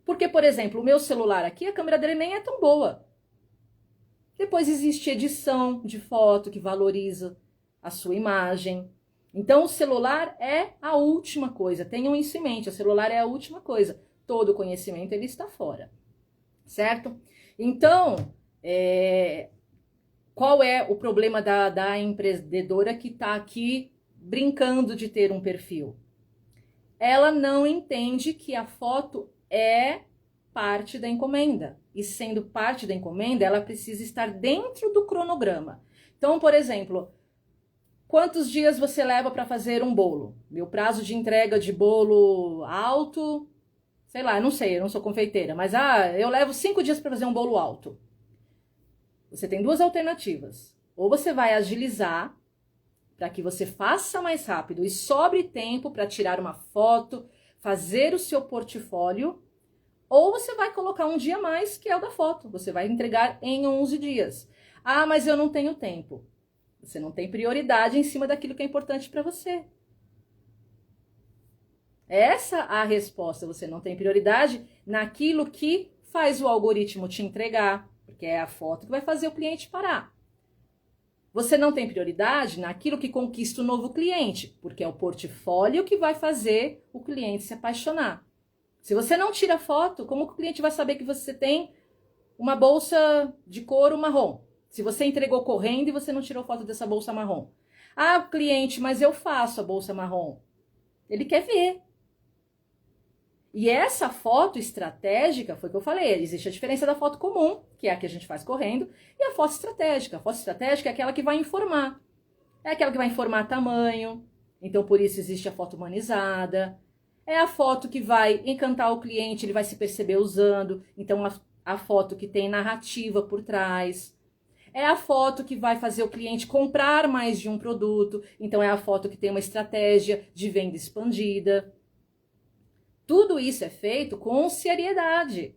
Porque, por exemplo, o meu celular aqui, a câmera dele nem é tão boa. Depois existe edição de foto que valoriza a sua imagem. Então, o celular é a última coisa. Tenham isso em mente, o celular é a última coisa. Todo o conhecimento, ele está fora. Certo? Então, qual é o problema da empreendedora que está aqui brincando de ter um perfil? Ela não entende que a foto é parte da encomenda. E sendo parte da encomenda, ela precisa estar dentro do cronograma. Então, por exemplo, quantos dias você leva para fazer um bolo? Meu prazo de entrega de bolo alto, sei lá, não sei, eu não sou confeiteira, mas eu levo 5 dias para fazer um bolo alto. Você tem 2 alternativas. Ou você vai agilizar para que você faça mais rápido e sobre tempo para tirar uma foto, fazer o seu portfólio, ou você vai colocar um dia a mais, que é o da foto. Você vai entregar em 11 dias. Ah, mas eu não tenho tempo. Você não tem prioridade em cima daquilo que é importante para você. Essa é a resposta. Você não tem prioridade naquilo que faz o algoritmo te entregar, porque é a foto que vai fazer o cliente parar. Você não tem prioridade naquilo que conquista o novo cliente, porque é o portfólio que vai fazer o cliente se apaixonar. Se você não tira foto, como que o cliente vai saber que você tem uma bolsa de couro marrom? Se você entregou correndo e você não tirou foto dessa bolsa marrom. Ah, cliente, mas eu faço a bolsa marrom. Ele quer ver. E essa foto estratégica, foi o que eu falei, existe a diferença da foto comum, que é a que a gente faz correndo, e a foto estratégica. A foto estratégica é aquela que vai informar. É aquela que vai informar tamanho, então por isso existe a foto humanizada. É a foto que vai encantar o cliente, ele vai se perceber usando, então a foto que tem narrativa por trás. É a foto que vai fazer o cliente comprar mais de um produto, então é a foto que tem uma estratégia de venda expandida. Tudo isso é feito com seriedade.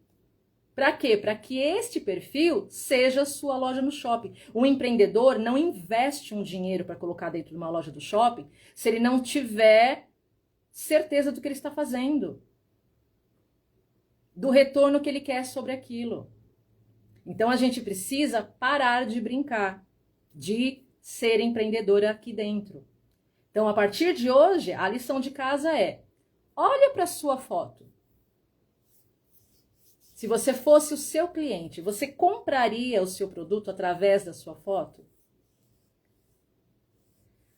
Para quê? Para que este perfil seja sua loja no shopping. Um empreendedor não investe um dinheiro para colocar dentro de uma loja do shopping se ele não tiver certeza do que ele está fazendo, do retorno que ele quer sobre aquilo. Então a gente precisa parar de brincar, de ser empreendedor aqui dentro. Então a partir de hoje, a lição de casa é: olha para a sua foto. Se você fosse o seu cliente, você compraria o seu produto através da sua foto?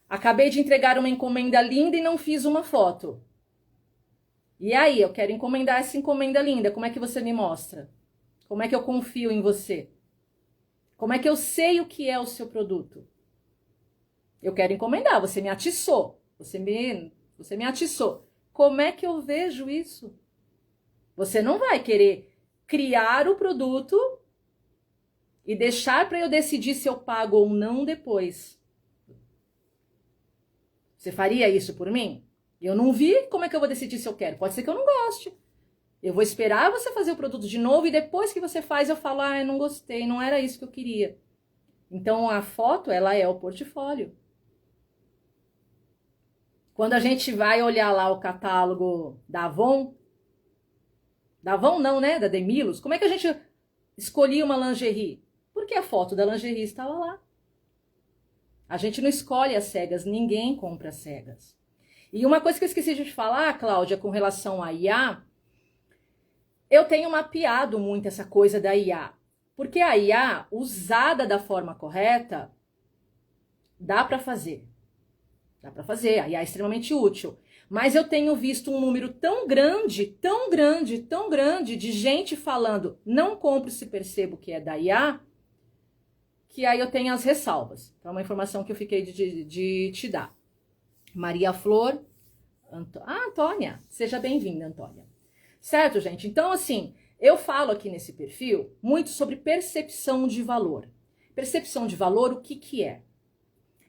Acabei de entregar uma encomenda linda e não fiz uma foto. E aí, eu quero encomendar essa encomenda linda. Como é que você me mostra? Como é que eu confio em você? Como é que eu sei o que é o seu produto? Eu quero encomendar, você me atiçou. Você me atiçou. Como é que eu vejo isso? Você não vai querer criar o produto e deixar para eu decidir se eu pago ou não depois. Você faria isso por mim? Eu não vi, como é que eu vou decidir se eu quero? Pode ser que eu não goste. Eu vou esperar você fazer o produto de novo e depois que você faz eu falo, eu não gostei, não era isso que eu queria. Então a foto, ela é o portfólio. Quando a gente vai olhar lá o catálogo da Avon não, né? Da Demilos. Como é que a gente escolhia uma lingerie? Porque a foto da lingerie estava lá. A gente não escolhe às cegas, ninguém compra às cegas. E uma coisa que eu esqueci de te falar, Cláudia, com relação à IA, eu tenho mapeado muito essa coisa da IA. Porque a IA, usada da forma correta, dá para fazer. Dá para fazer, a IA é extremamente útil. Mas eu tenho visto um número tão grande, tão grande, tão grande de gente falando não compro se percebo que é da IA, que aí eu tenho as ressalvas. Então é uma informação que eu fiquei de te dar. Maria Flor, Antônia, seja bem-vinda, Antônia. Certo, gente? Então, assim, eu falo aqui nesse perfil muito sobre percepção de valor. Percepção de valor, o que que é?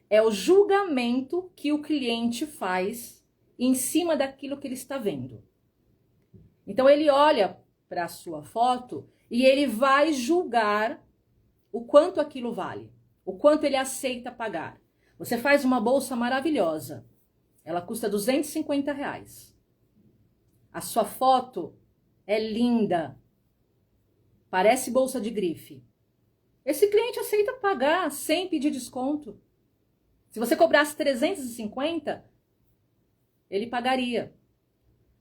É o julgamento que o cliente faz em cima daquilo que ele está vendo. Então ele olha para a sua foto e ele vai julgar o quanto aquilo vale, o quanto ele aceita pagar. Você faz uma bolsa maravilhosa, ela custa R$250. A sua foto é linda, parece bolsa de grife. Esse cliente aceita pagar sem pedir desconto. Se você cobrasse 350, ele pagaria.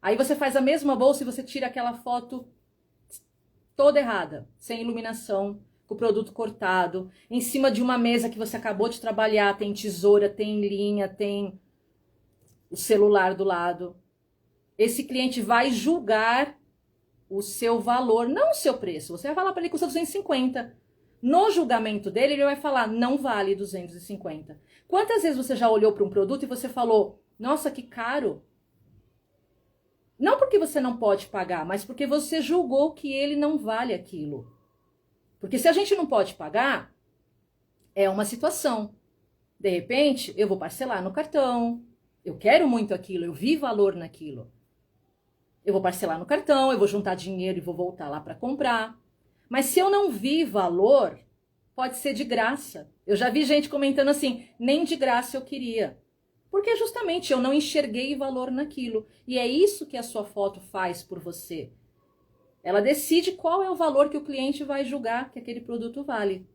Aí você faz a mesma bolsa e você tira aquela foto toda errada, sem iluminação, com o produto cortado, em cima de uma mesa que você acabou de trabalhar, tem tesoura, tem linha, tem o celular do lado. Esse cliente vai julgar o seu valor, não o seu preço. Você vai falar para ele que custa 250. No julgamento dele, ele vai falar, não vale 250. Quantas vezes você já olhou para um produto e você falou, nossa, que caro? Não porque você não pode pagar, mas porque você julgou que ele não vale aquilo. Porque se a gente não pode pagar, é uma situação. De repente, eu vou parcelar no cartão. Eu quero muito aquilo, eu vi valor naquilo. Eu vou parcelar no cartão, eu vou juntar dinheiro e vou voltar lá para comprar. Mas se eu não vi valor, pode ser de graça. Eu já vi gente comentando assim, nem de graça eu queria. Porque justamente eu não enxerguei valor naquilo. E é isso que a sua foto faz por você. Ela decide qual é o valor que o cliente vai julgar que aquele produto vale.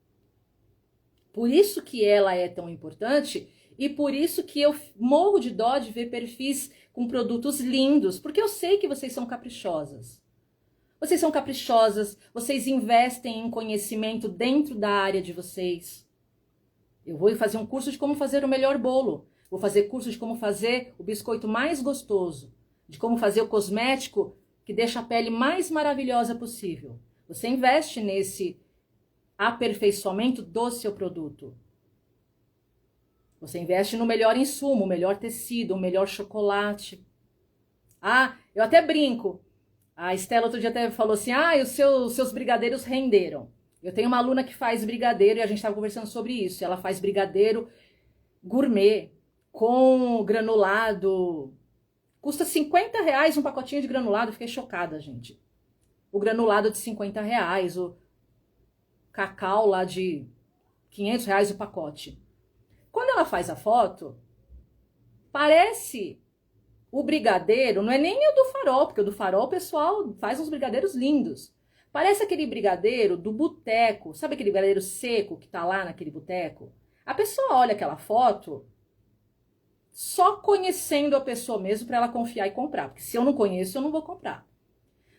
Por isso que ela é tão importante e por isso que eu morro de dó de ver perfis com produtos lindos, porque eu sei que vocês são caprichosas. Vocês são caprichosas, vocês investem em conhecimento dentro da área de vocês. Eu vou fazer um curso de como fazer o melhor bolo. Vou fazer curso de como fazer o biscoito mais gostoso, de como fazer o cosmético que deixa a pele mais maravilhosa possível. Você investe nesse aperfeiçoamento do seu produto. Você investe no melhor insumo, o melhor tecido, o melhor chocolate. Ah, eu até brinco. A Estela outro dia até falou assim, os seus brigadeiros renderam. Eu tenho uma aluna que faz brigadeiro e a gente estava conversando sobre isso. Ela faz brigadeiro gourmet, com granulado. Custa R$50 um pacotinho de granulado. Fiquei chocada, gente. O granulado de R$50, o cacau lá de R$500 o pacote. Quando ela faz a foto, parece o brigadeiro, não é nem o do Farol, porque o do Farol o pessoal faz uns brigadeiros lindos. Parece aquele brigadeiro do boteco, sabe aquele brigadeiro seco que tá lá naquele boteco? A pessoa olha aquela foto só conhecendo a pessoa mesmo para ela confiar e comprar, porque se eu não conheço, eu não vou comprar.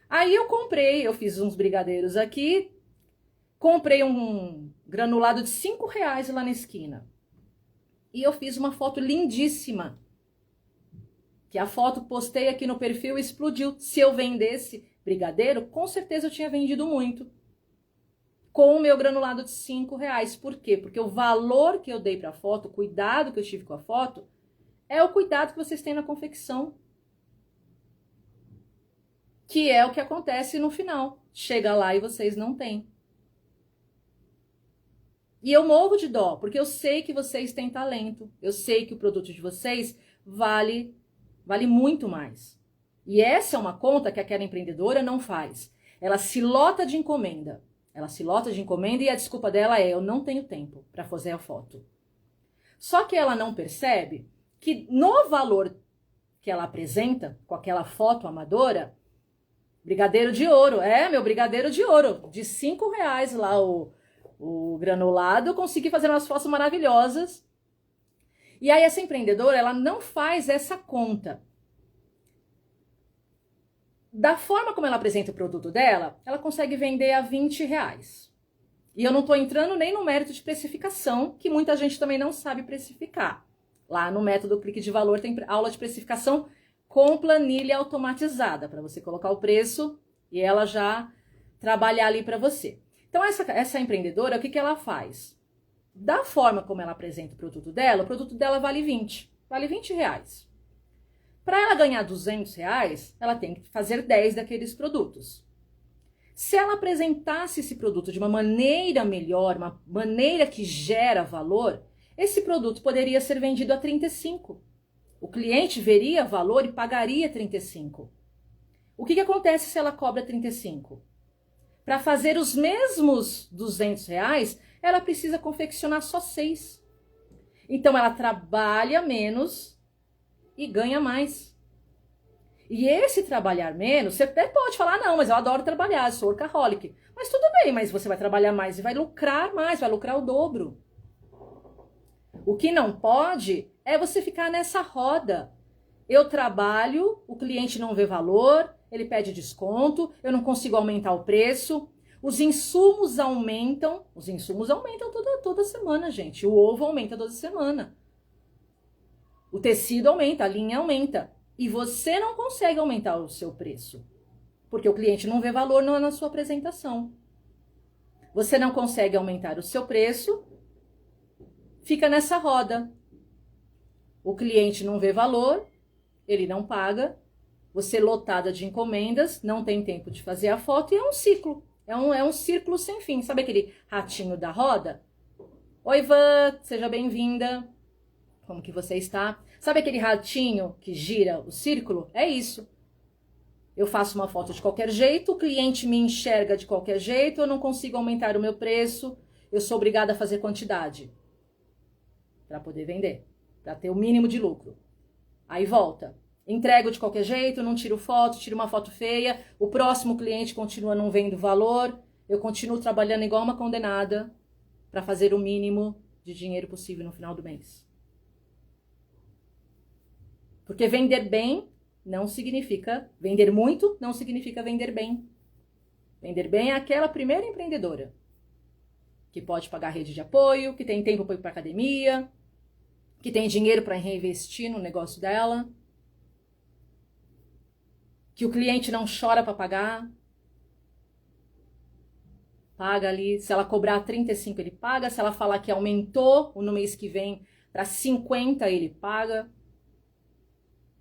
Aí eu comprei, eu fiz uns brigadeiros aqui, comprei um granulado de R$5 lá na esquina. E eu fiz uma foto lindíssima. Que a foto postei aqui no perfil e explodiu. Se eu vendesse brigadeiro, com certeza eu tinha vendido muito. Com o meu granulado de R$5. Por quê? Porque o valor que eu dei para a foto, o cuidado que eu tive com a foto, é o cuidado que vocês têm na confecção. Que é o que acontece no final. Chega lá e vocês não têm. E eu morro de dó, porque eu sei que vocês têm talento. Eu sei que o produto de vocês vale muito mais. E essa é uma conta que aquela empreendedora não faz. Ela se lota de encomenda. Ela se lota de encomenda e a desculpa dela é: eu não tenho tempo para fazer a foto. Só que ela não percebe que no valor que ela apresenta, com aquela foto amadora, brigadeiro de ouro, meu brigadeiro de ouro, de R$5 lá o granulado, eu consegui fazer umas fotos maravilhosas. E aí essa empreendedora, ela não faz essa conta. Da forma como ela apresenta o produto dela, ela consegue vender a R$20. E eu não estou entrando nem no mérito de precificação, que muita gente também não sabe precificar. Lá no método Clique de Valor tem aula de precificação com planilha automatizada, para você colocar o preço e ela já trabalhar ali para você. Então, essa empreendedora, o que ela faz? Da forma como ela apresenta o produto dela vale 20. Vale R$20. Para ela ganhar R$200, ela tem que fazer 10 daqueles produtos. Se ela apresentasse esse produto de uma maneira melhor, uma maneira que gera valor, esse produto poderia ser vendido a 35. O cliente veria valor e pagaria 35. O que acontece se ela cobra 35? Para fazer os mesmos R$200, ela precisa confeccionar só 6. Então, ela trabalha menos e ganha mais. E esse trabalhar menos, você até pode falar, não, mas eu adoro trabalhar, eu sou workaholic. Mas tudo bem, mas você vai trabalhar mais e vai lucrar mais, vai lucrar o dobro. O que não pode é você ficar nessa roda. Eu trabalho, o cliente não vê valor, ele pede desconto, eu não consigo aumentar o preço, os insumos aumentam toda semana, gente. O ovo aumenta toda semana. O tecido aumenta, a linha aumenta. E você não consegue aumentar o seu preço, porque o cliente não vê valor na sua apresentação. Você não consegue aumentar o seu preço, fica nessa roda. O cliente não vê valor, ele não paga, você lotada de encomendas, não tem tempo de fazer a foto e é um ciclo. É um círculo sem fim. Sabe aquele ratinho da roda? Oi, Ivan, seja bem-vinda. Como que você está? Sabe aquele ratinho que gira o círculo? É isso. Eu faço uma foto de qualquer jeito, o cliente me enxerga de qualquer jeito, eu não consigo aumentar o meu preço, eu sou obrigada a fazer quantidade para poder vender, para ter o mínimo de lucro. Aí volta. Entrego de qualquer jeito, não tiro foto, tiro uma foto feia, o próximo cliente continua não vendo valor, eu continuo trabalhando igual uma condenada para fazer o mínimo de dinheiro possível no final do mês. Porque vender bem não significa vender muito, não significa vender bem. Vender bem é aquela primeira empreendedora que pode pagar rede de apoio, que tem tempo para ir para academia, que tem dinheiro para reinvestir no negócio dela, que o cliente não chora para pagar. Paga ali, se ela cobrar 35 ele paga, se ela falar que aumentou no mês que vem para 50 ele paga.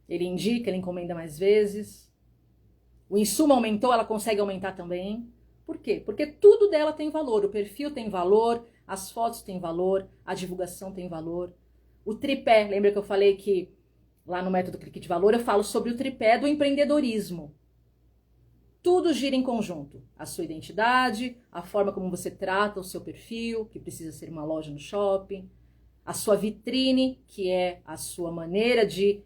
Ele indica, ele encomenda mais vezes. O insumo aumentou, ela consegue aumentar também. Por quê? Porque tudo dela tem valor. O perfil tem valor, as fotos têm valor, a divulgação tem valor. O tripé, lembra que eu falei que lá no método Clique de Valor eu falo sobre o tripé do empreendedorismo. Tudo gira em conjunto. A sua identidade, a forma como você trata o seu perfil, que precisa ser uma loja no shopping, a sua vitrine, que é a sua maneira de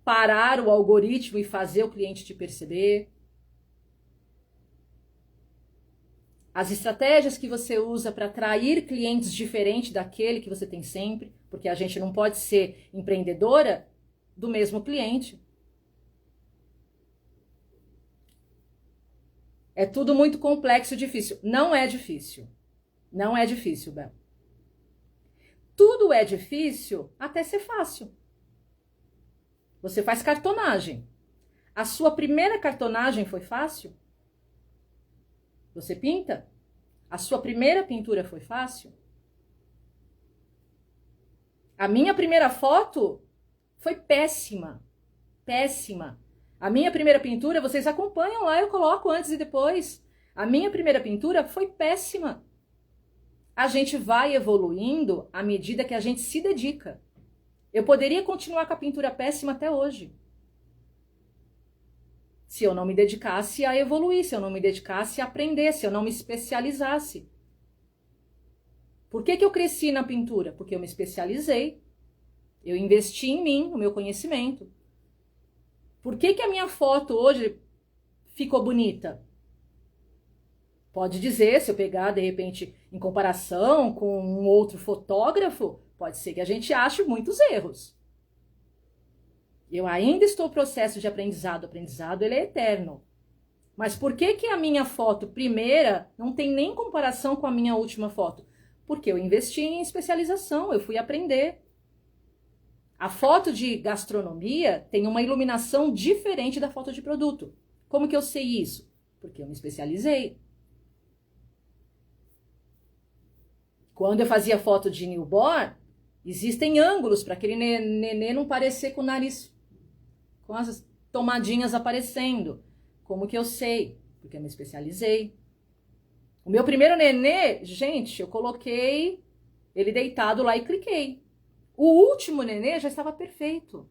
parar o algoritmo e fazer o cliente te perceber. As estratégias que você usa para atrair clientes diferentes daquele que você tem sempre, porque a gente não pode ser empreendedora do mesmo cliente. É tudo muito complexo e difícil. Não é difícil. Não é difícil, Bel. Tudo é difícil até ser fácil. Você faz cartonagem. A sua primeira cartonagem foi fácil? Você pinta? A sua primeira pintura foi fácil? A minha primeira foto foi péssima. Péssima. A minha primeira pintura, vocês acompanham lá, eu coloco antes e depois. A minha primeira pintura foi péssima. A gente vai evoluindo à medida que a gente se dedica. Eu poderia continuar com a pintura péssima até hoje. Se eu não me dedicasse a evoluir, se eu não me dedicasse a aprender, se eu não me especializasse. Por que eu cresci na pintura? Porque eu me especializei. Eu investi em mim, no meu conhecimento. Por que a minha foto hoje ficou bonita? Pode dizer, se eu pegar, de repente, em comparação com um outro fotógrafo, pode ser que a gente ache muitos erros. Eu ainda estou no processo de aprendizado. O aprendizado, ele é eterno. Mas por que a minha foto primeira não tem nem comparação com a minha última foto? Porque eu investi em especialização, eu fui aprender. A foto de gastronomia tem uma iluminação diferente da foto de produto. Como que eu sei isso? Porque eu me especializei. Quando eu fazia foto de newborn, existem ângulos para aquele nenê não parecer com o nariz, com as tomadinhas aparecendo. Como que eu sei? Porque eu me especializei. O meu primeiro nenê, gente, eu coloquei ele deitado lá e cliquei. O último nenê já estava perfeito.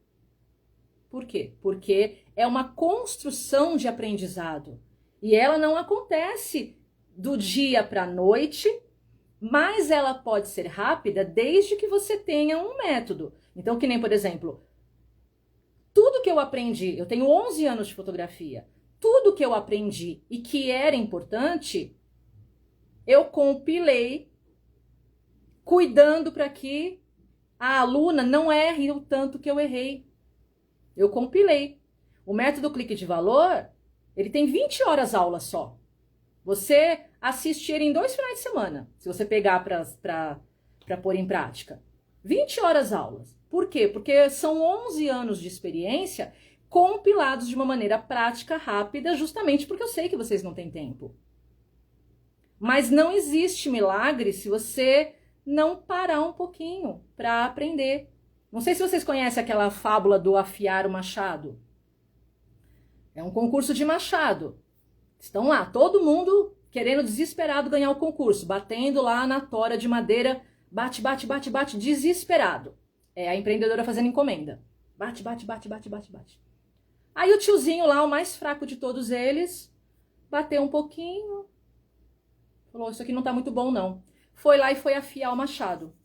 Por quê? Porque é uma construção de aprendizado. E ela não acontece do dia para a noite, mas ela pode ser rápida desde que você tenha um método. Então, que nem, por exemplo, tudo que eu aprendi, eu tenho 11 anos de fotografia, tudo que eu aprendi e que era importante, eu compilei, cuidando para que a aluna não erre o tanto que eu errei. Eu compilei. O método Clique de Valor, ele tem 20 horas aula só. Você assiste ele em 2 finais de semana, se você pegar para pôr em prática. 20 horas aulas. Por quê? Porque são 11 anos de experiência compilados de uma maneira prática, rápida, justamente porque eu sei que vocês não têm tempo. Mas não existe milagre se você não parar um pouquinho para aprender. Não sei se vocês conhecem aquela fábula do afiar o machado. É um concurso de machado. Estão lá, todo mundo querendo desesperado ganhar o concurso, batendo lá na tora de madeira, bate, bate, bate, bate, desesperado. É a empreendedora fazendo encomenda. Bate, bate, bate, bate, bate, bate. Aí o tiozinho lá, o mais fraco de todos eles, bateu um pouquinho, falou, isso aqui não tá muito bom não. Foi lá e foi afiar o machado.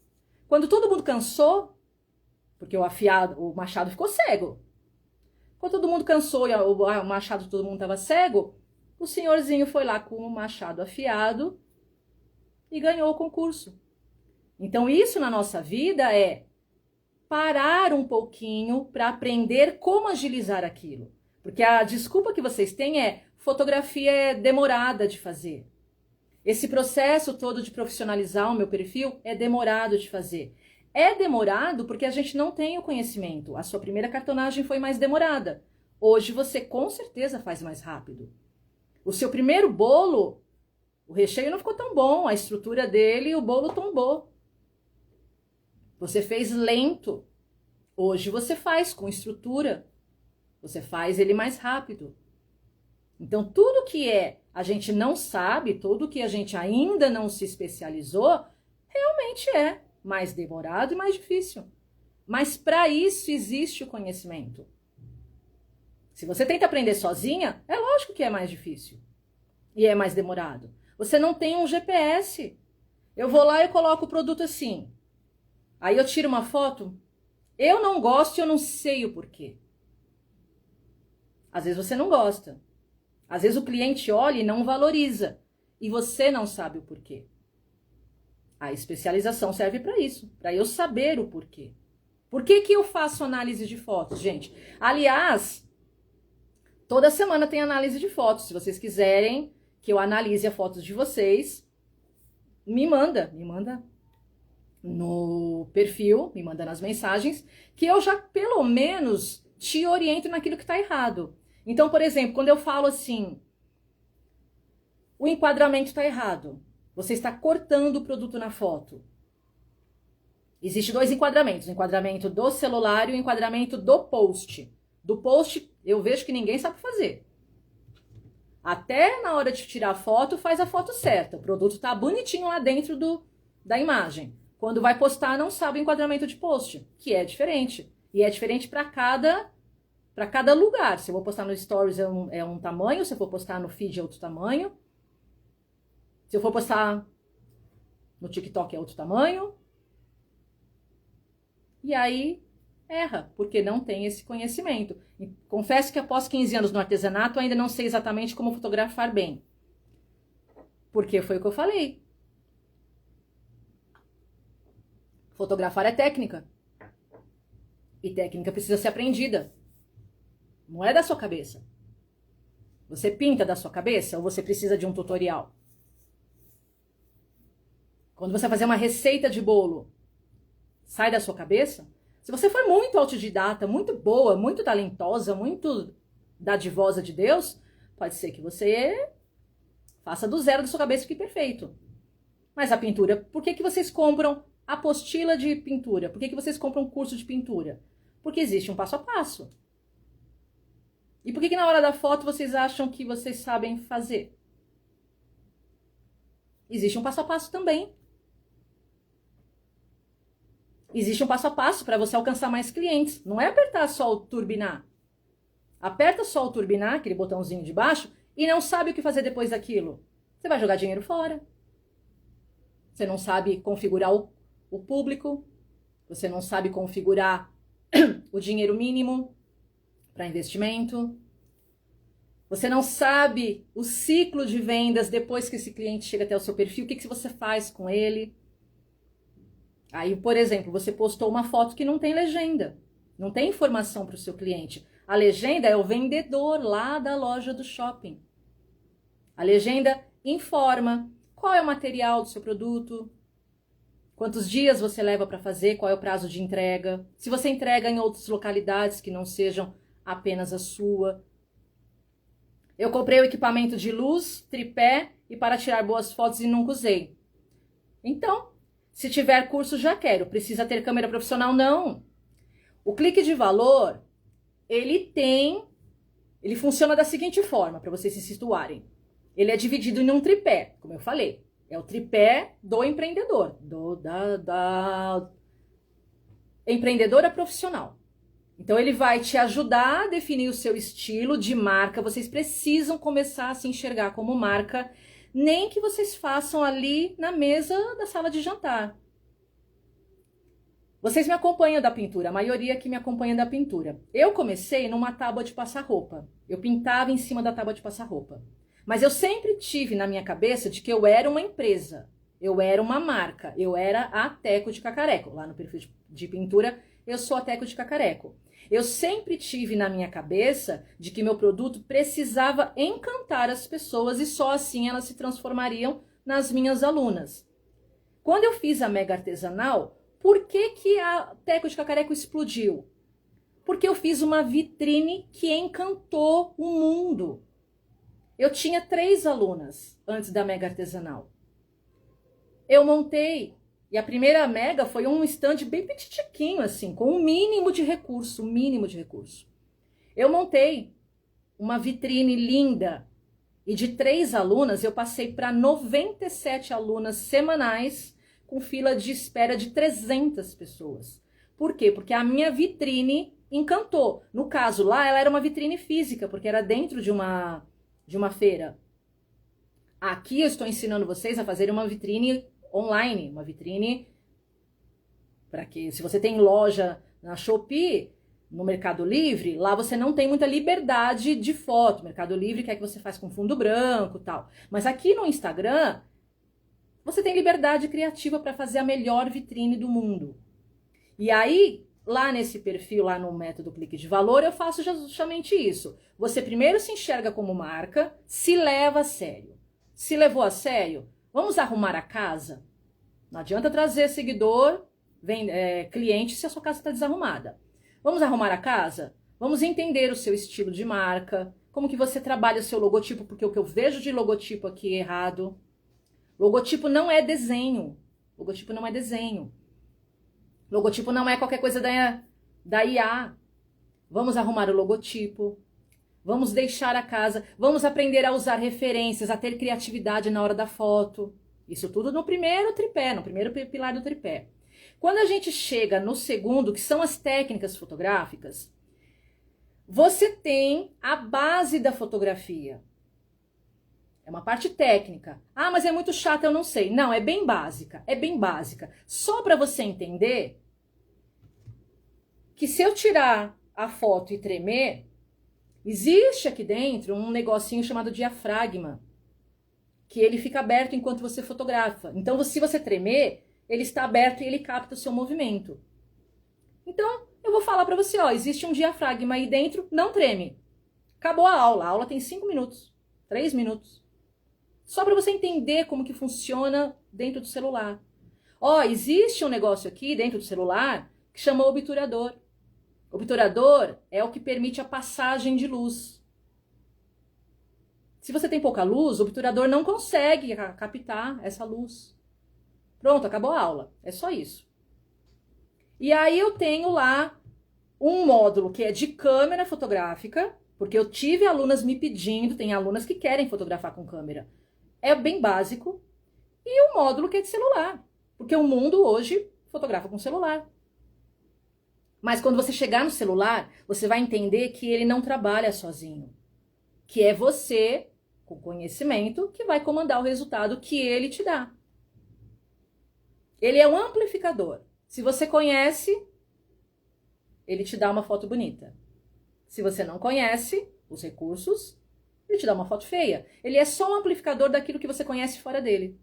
Quando todo mundo cansou, porque o machado ficou cego. Quando todo mundo cansou e o machado todo mundo estava cego, o senhorzinho foi lá com o machado afiado e ganhou o concurso. Então isso na nossa vida é parar um pouquinho para aprender como agilizar aquilo. Porque a desculpa que vocês têm é fotografia é demorada de fazer. Esse processo todo de profissionalizar o meu perfil é demorado de fazer. É demorado porque a gente não tem o conhecimento. A sua primeira cartonagem foi mais demorada. Hoje você com certeza faz mais rápido. O seu primeiro bolo, o recheio não ficou tão bom, a estrutura dele, o bolo tombou. Você fez lento. Hoje você faz com estrutura. Você faz ele mais rápido. Então, tudo que a gente não sabe, tudo que a gente ainda não se especializou, realmente é mais demorado e mais difícil. Mas para isso existe o conhecimento. Se você tenta aprender sozinha, é lógico que é mais difícil. E é mais demorado. Você não tem um GPS. Eu vou lá e coloco o produto assim. Aí eu tiro uma foto. Eu não gosto e eu não sei o porquê. Às vezes você não gosta. Às vezes o cliente olha e não valoriza. E você não sabe o porquê. A especialização serve para isso. Para eu saber o porquê. Por que que eu faço análise de fotos, gente? Aliás, toda semana tem análise de fotos. Se vocês quiserem que eu analise as fotos de vocês, me manda no perfil, me manda nas mensagens, que eu já pelo menos te oriento naquilo que está errado. Então, por exemplo, quando eu falo assim, o enquadramento está errado, você está cortando o produto na foto. Existem dois enquadramentos, o enquadramento do celular e o enquadramento do post. Do post, eu vejo que ninguém sabe fazer. Até na hora de tirar a foto, faz a foto certa. O produto está bonitinho lá dentro da imagem. Quando vai postar, não sabe o enquadramento de post, que é diferente. E é diferente para cada lugar. Se eu vou postar no Stories é um tamanho, se eu for postar no feed é outro tamanho. Se eu for postar no TikTok é outro tamanho. E aí erra, porque não tem esse conhecimento. E confesso que após 15 anos no artesanato, ainda não sei exatamente como fotografar bem. Porque foi o que eu falei. Fotografar é técnica. E técnica precisa ser aprendida. Não é da sua cabeça. Você pinta da sua cabeça ou você precisa de um tutorial? Quando você vai fazer uma receita de bolo, sai da sua cabeça? Se você for muito autodidata, muito boa, muito talentosa, muito dadivosa de Deus, pode ser que você faça do zero da sua cabeça e fique perfeito. Mas a pintura, por que vocês compram apostila de pintura? Por que vocês compram curso de pintura? Porque existe um passo a passo. E por que na hora da foto vocês acham que vocês sabem fazer? Existe um passo a passo também. Existe um passo a passo para você alcançar mais clientes. Não é apertar só o turbinar. Aperta só o turbinar, aquele botãozinho de baixo, e não sabe o que fazer depois daquilo. Você vai jogar dinheiro fora. Você não sabe configurar o público. Você não sabe configurar o dinheiro mínimo para investimento. Você não sabe o ciclo de vendas depois que esse cliente chega até o seu perfil. O que você faz com ele? Aí, por exemplo, você postou uma foto que não tem legenda. Não tem informação para o seu cliente. A legenda é o vendedor lá da loja do shopping. A legenda informa qual é o material do seu produto, quantos dias você leva para fazer, qual é o prazo de entrega, se você entrega em outras localidades que não sejam apenas a sua. Eu comprei o equipamento de luz, tripé e para tirar boas fotos e nunca usei. Então, se tiver curso, já quero. Precisa ter câmera profissional? Não. O clique de valor, ele funciona da seguinte forma, para vocês se situarem. Ele é dividido em um tripé, como eu falei. É o tripé do empreendedor, da empreendedora profissional. Então, ele vai te ajudar a definir o seu estilo de marca. Vocês precisam começar a se enxergar como marca, nem que vocês façam ali na mesa da sala de jantar. Vocês me acompanham da pintura, a maioria que me acompanha da pintura. Eu comecei numa tábua de passar roupa. Eu pintava em cima da tábua de passar roupa. Mas eu sempre tive na minha cabeça de que eu era uma empresa. Eu era uma marca. Eu era a Teco de Cacareco. Lá no perfil de pintura, eu sou a Teco de Cacareco. Eu sempre tive na minha cabeça de que meu produto precisava encantar as pessoas e só assim elas se transformariam nas minhas alunas. Quando eu fiz a Mega Artesanal, por que a Teco de Cacareco explodiu? Porque eu fiz uma vitrine que encantou o mundo. Eu tinha 3 alunas antes da Mega Artesanal. Eu montei, e a primeira Mega foi um stand bem petitiquinho, assim, com um mínimo de recurso, Eu montei uma vitrine linda, e de 3 alunas eu passei para 97 alunas semanais, com fila de espera de 300 pessoas. Por quê? Porque a minha vitrine encantou. No caso lá, ela era uma vitrine física, porque era dentro de uma feira. Aqui eu estou ensinando vocês a fazer uma vitrine online, uma vitrine para que, se você tem loja na Shopee, no Mercado Livre, lá você não tem muita liberdade de foto. Mercado Livre quer que você faça com fundo branco e tal. Mas aqui no Instagram, você tem liberdade criativa para fazer a melhor vitrine do mundo. E aí, lá nesse perfil, lá no método Clique de Valor, eu faço justamente isso. Você primeiro se enxerga como marca, se leva a sério. Se levou a sério, vamos arrumar a casa? Não adianta trazer seguidor, cliente, se a sua casa está desarrumada. Vamos arrumar a casa? Vamos entender o seu estilo de marca, como que você trabalha o seu logotipo, porque o que eu vejo de logotipo aqui é errado. Logotipo não é desenho. Logotipo não é desenho. Logotipo não é qualquer coisa da IA. Vamos arrumar o logotipo. Vamos deixar a casa. Vamos aprender a usar referências, a ter criatividade na hora da foto. Isso tudo no primeiro tripé, no primeiro pilar do tripé. Quando a gente chega no segundo, que são as técnicas fotográficas, você tem a base da fotografia. É uma parte técnica. Ah, mas é muito chata, eu não sei. Não, é bem básica. É bem básica. Só para você entender que se eu tirar a foto e tremer, existe aqui dentro um negocinho chamado diafragma, que ele fica aberto enquanto você fotografa. Então, se você tremer, ele está aberto e ele capta o seu movimento. Então, eu vou falar para você, ó, existe um diafragma aí dentro, não treme. Acabou a aula tem 5 minutos, 3 minutos. Só para você entender como que funciona dentro do celular. Ó, existe um negócio aqui dentro do celular que chama obturador. Obturador é o que permite a passagem de luz. Se você tem pouca luz, o obturador não consegue captar essa luz. Pronto, acabou a aula. É só isso. E aí eu tenho lá um módulo que é de câmera fotográfica, porque eu tive alunas me pedindo, tem alunas que querem fotografar com câmera. É bem básico. E o módulo que é de celular, porque o mundo hoje fotografa com celular. Mas quando você chegar no celular, você vai entender que ele não trabalha sozinho. Que é você, com conhecimento, que vai comandar o resultado que ele te dá. Ele é um amplificador. Se você conhece, ele te dá uma foto bonita. Se você não conhece os recursos, ele te dá uma foto feia. Ele é só um amplificador daquilo que você conhece fora dele.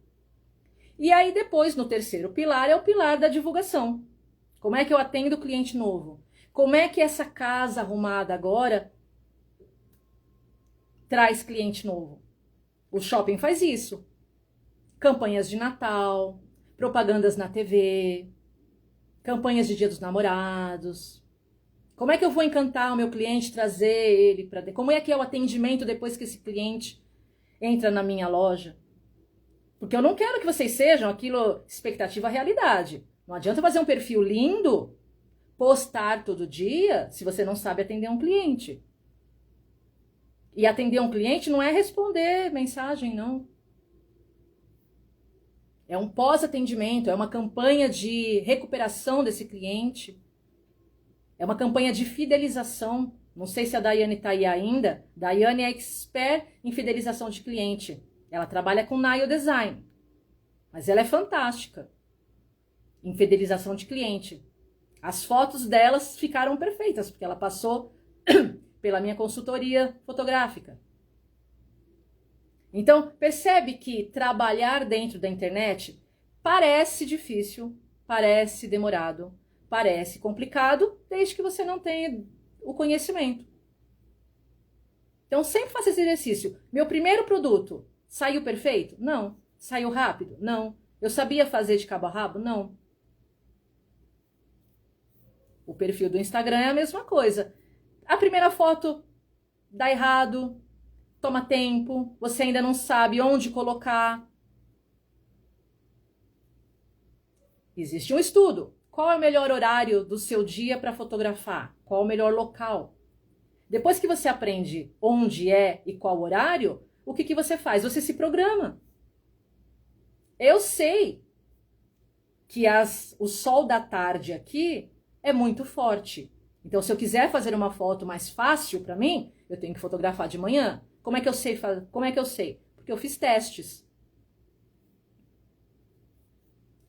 E aí depois, no terceiro pilar, é o pilar da divulgação. Como é que eu atendo o cliente novo? Como é que essa casa arrumada agora traz cliente novo? O shopping faz isso. Campanhas de Natal, propagandas na TV, campanhas de Dia dos Namorados. Como é que eu vou encantar o meu cliente, trazer ele para dentro? Como é que é o atendimento depois que esse cliente entra na minha loja? Porque eu não quero que vocês sejam aquilo expectativa realidade. Não adianta fazer um perfil lindo, postar todo dia, se você não sabe atender um cliente. E atender um cliente não é responder mensagem, não. É um pós-atendimento, é uma campanha de recuperação desse cliente. É uma campanha de fidelização. Não sei se a Daiane está aí ainda. Daiane é expert em fidelização de cliente. Ela trabalha com Nail Design. Mas ela é fantástica em fidelização de cliente. As fotos delas ficaram perfeitas, porque ela passou pela minha consultoria fotográfica. Então, percebe que trabalhar dentro da internet parece difícil, parece demorado, parece complicado, desde que você não tenha o conhecimento. Então, sempre faça esse exercício. Meu primeiro produto saiu perfeito? Não. Saiu rápido? Não. Eu sabia fazer de cabo a rabo? Não. O perfil do Instagram é a mesma coisa. A primeira foto dá errado, toma tempo, você ainda não sabe onde colocar. Existe um estudo. Qual é o melhor horário do seu dia para fotografar? Qual é o melhor local? Depois que você aprende onde é e qual horário, o que você faz? Você se programa. Eu sei que o sol da tarde aqui é muito forte. Então, se eu quiser fazer uma foto mais fácil para mim, eu tenho que fotografar de manhã. Como é que eu sei? Como é que eu sei? Porque eu fiz testes.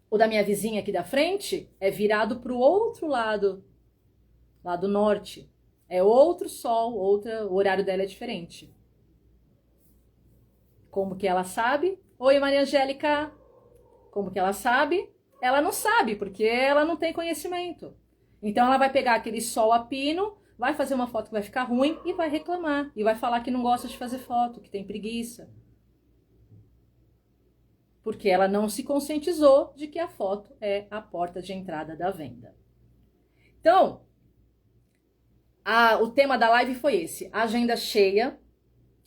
O da minha vizinha aqui da frente é virado para o outro lado norte. É outro sol, o horário dela é diferente. Como que ela sabe? Oi, Maria Angélica. Como que ela sabe? Ela não sabe, porque ela não tem conhecimento. Então ela vai pegar aquele sol a pino, vai fazer uma foto que vai ficar ruim e vai reclamar. E vai falar que não gosta de fazer foto, que tem preguiça. Porque ela não se conscientizou de que a foto é a porta de entrada da venda. Então, o tema da live foi esse: agenda cheia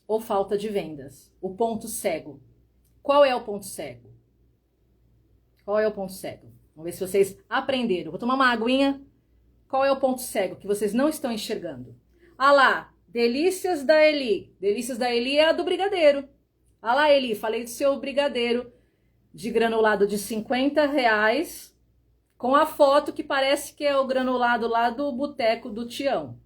ou falta de vendas? O ponto cego. Qual é o ponto cego? Qual é o ponto cego? Vamos ver se vocês aprenderam. Vou tomar uma aguinha. Qual é o ponto cego que vocês não estão enxergando? Ah lá, Delícias da Eli. Delícias da Eli é a do brigadeiro. Ah lá, Eli, falei do seu brigadeiro de granulado de R$50 com a foto que parece que é o granulado lá do boteco do Tião.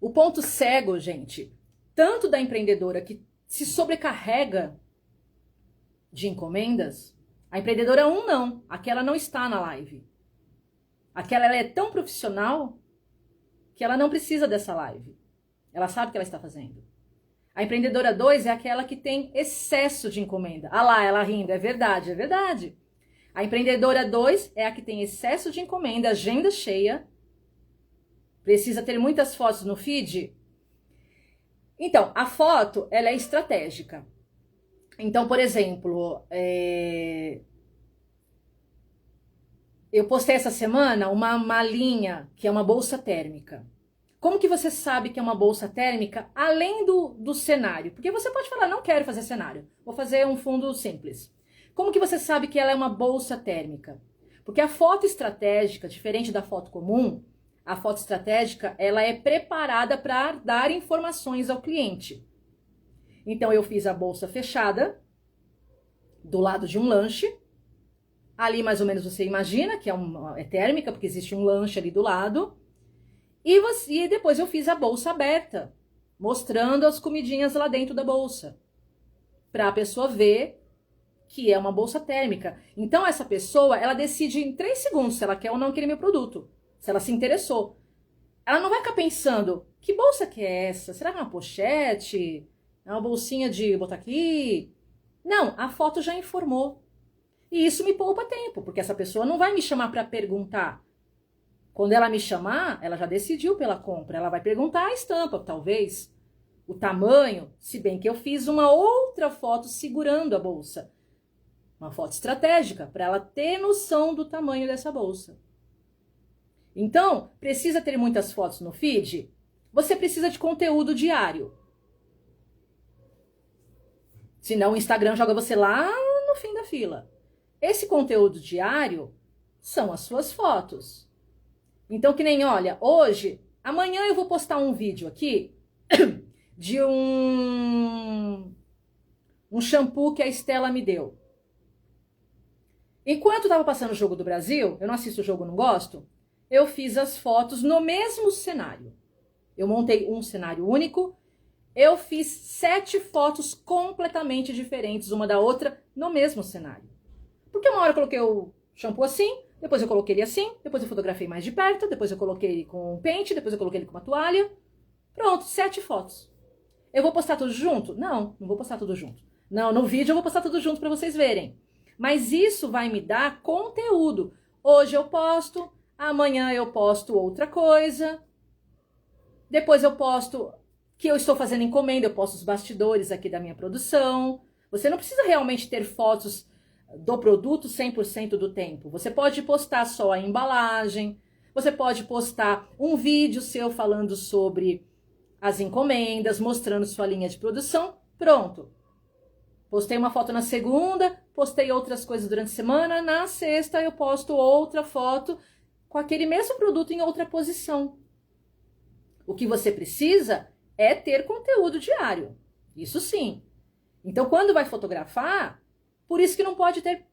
O ponto cego, gente, tanto da empreendedora que se sobrecarrega de encomendas, a empreendedora 1 não, aquela não está na live. Aquela ela é tão profissional que ela não precisa dessa live. Ela sabe o que ela está fazendo. A empreendedora 2 é aquela que tem excesso de encomenda. Ah lá, ela rindo, é verdade, é verdade. A empreendedora 2 é a que tem excesso de encomenda, agenda cheia, precisa ter muitas fotos no feed. Então, a foto, ela é estratégica. Então, por exemplo, eu postei essa semana uma malinha, que é uma bolsa térmica. Como que você sabe que é uma bolsa térmica, além do cenário? Porque você pode falar, não quero fazer cenário, vou fazer um fundo simples. Como que você sabe que ela é uma bolsa térmica? Porque a foto estratégica, diferente da foto comum, a foto estratégica, ela é preparada para dar informações ao cliente. Então, eu fiz a bolsa fechada, do lado de um lanche. Ali, mais ou menos, você imagina que é térmica, porque existe um lanche ali do lado. E depois eu fiz a bolsa aberta, mostrando as comidinhas lá dentro da bolsa, para a pessoa ver que é uma bolsa térmica. Então, essa pessoa, ela decide em 3 segundos se ela quer ou não aquele meu produto, se ela se interessou. Ela não vai ficar pensando, que bolsa que é essa? Será que é uma pochete? É uma bolsinha de botar aqui? Não, a foto já informou. E isso me poupa tempo, porque essa pessoa não vai me chamar para perguntar. Quando ela me chamar, ela já decidiu pela compra. Ela vai perguntar a estampa, talvez, o tamanho, se bem que eu fiz uma outra foto segurando a bolsa. Uma foto estratégica, para ela ter noção do tamanho dessa bolsa. Então, precisa ter muitas fotos no feed? Você precisa de conteúdo diário. Senão o Instagram joga você lá no fim da fila. Esse conteúdo diário são as suas fotos. Então, que nem, olha, amanhã eu vou postar um vídeo aqui de um shampoo que a Estela me deu. Enquanto estava passando o Jogo do Brasil, eu não assisto o jogo, não gosto, eu fiz as fotos no mesmo cenário. Eu montei um cenário único, eu fiz 7 fotos completamente diferentes uma da outra no mesmo cenário. Porque uma hora eu coloquei o shampoo assim, depois eu coloquei ele assim, depois eu fotografei mais de perto, depois eu coloquei ele com um pente, depois eu coloquei ele com uma toalha. Pronto, 7 fotos. Eu vou postar tudo junto? Não, não vou postar tudo junto. Não, no vídeo eu vou postar tudo junto para vocês verem. Mas isso vai me dar conteúdo. Hoje eu posto, amanhã eu posto outra coisa. Depois eu posto que eu estou fazendo encomenda, eu posto os bastidores aqui da minha produção. Você não precisa realmente ter fotos do produto 100% do tempo. Você pode postar só a embalagem, você pode postar um vídeo seu falando sobre as encomendas, mostrando sua linha de produção, pronto. Postei uma foto na segunda, postei outras coisas durante a semana, na sexta eu posto outra foto com aquele mesmo produto em outra posição. O que você precisa é ter conteúdo diário, isso sim. Então, quando vai fotografar, por isso que não pode ter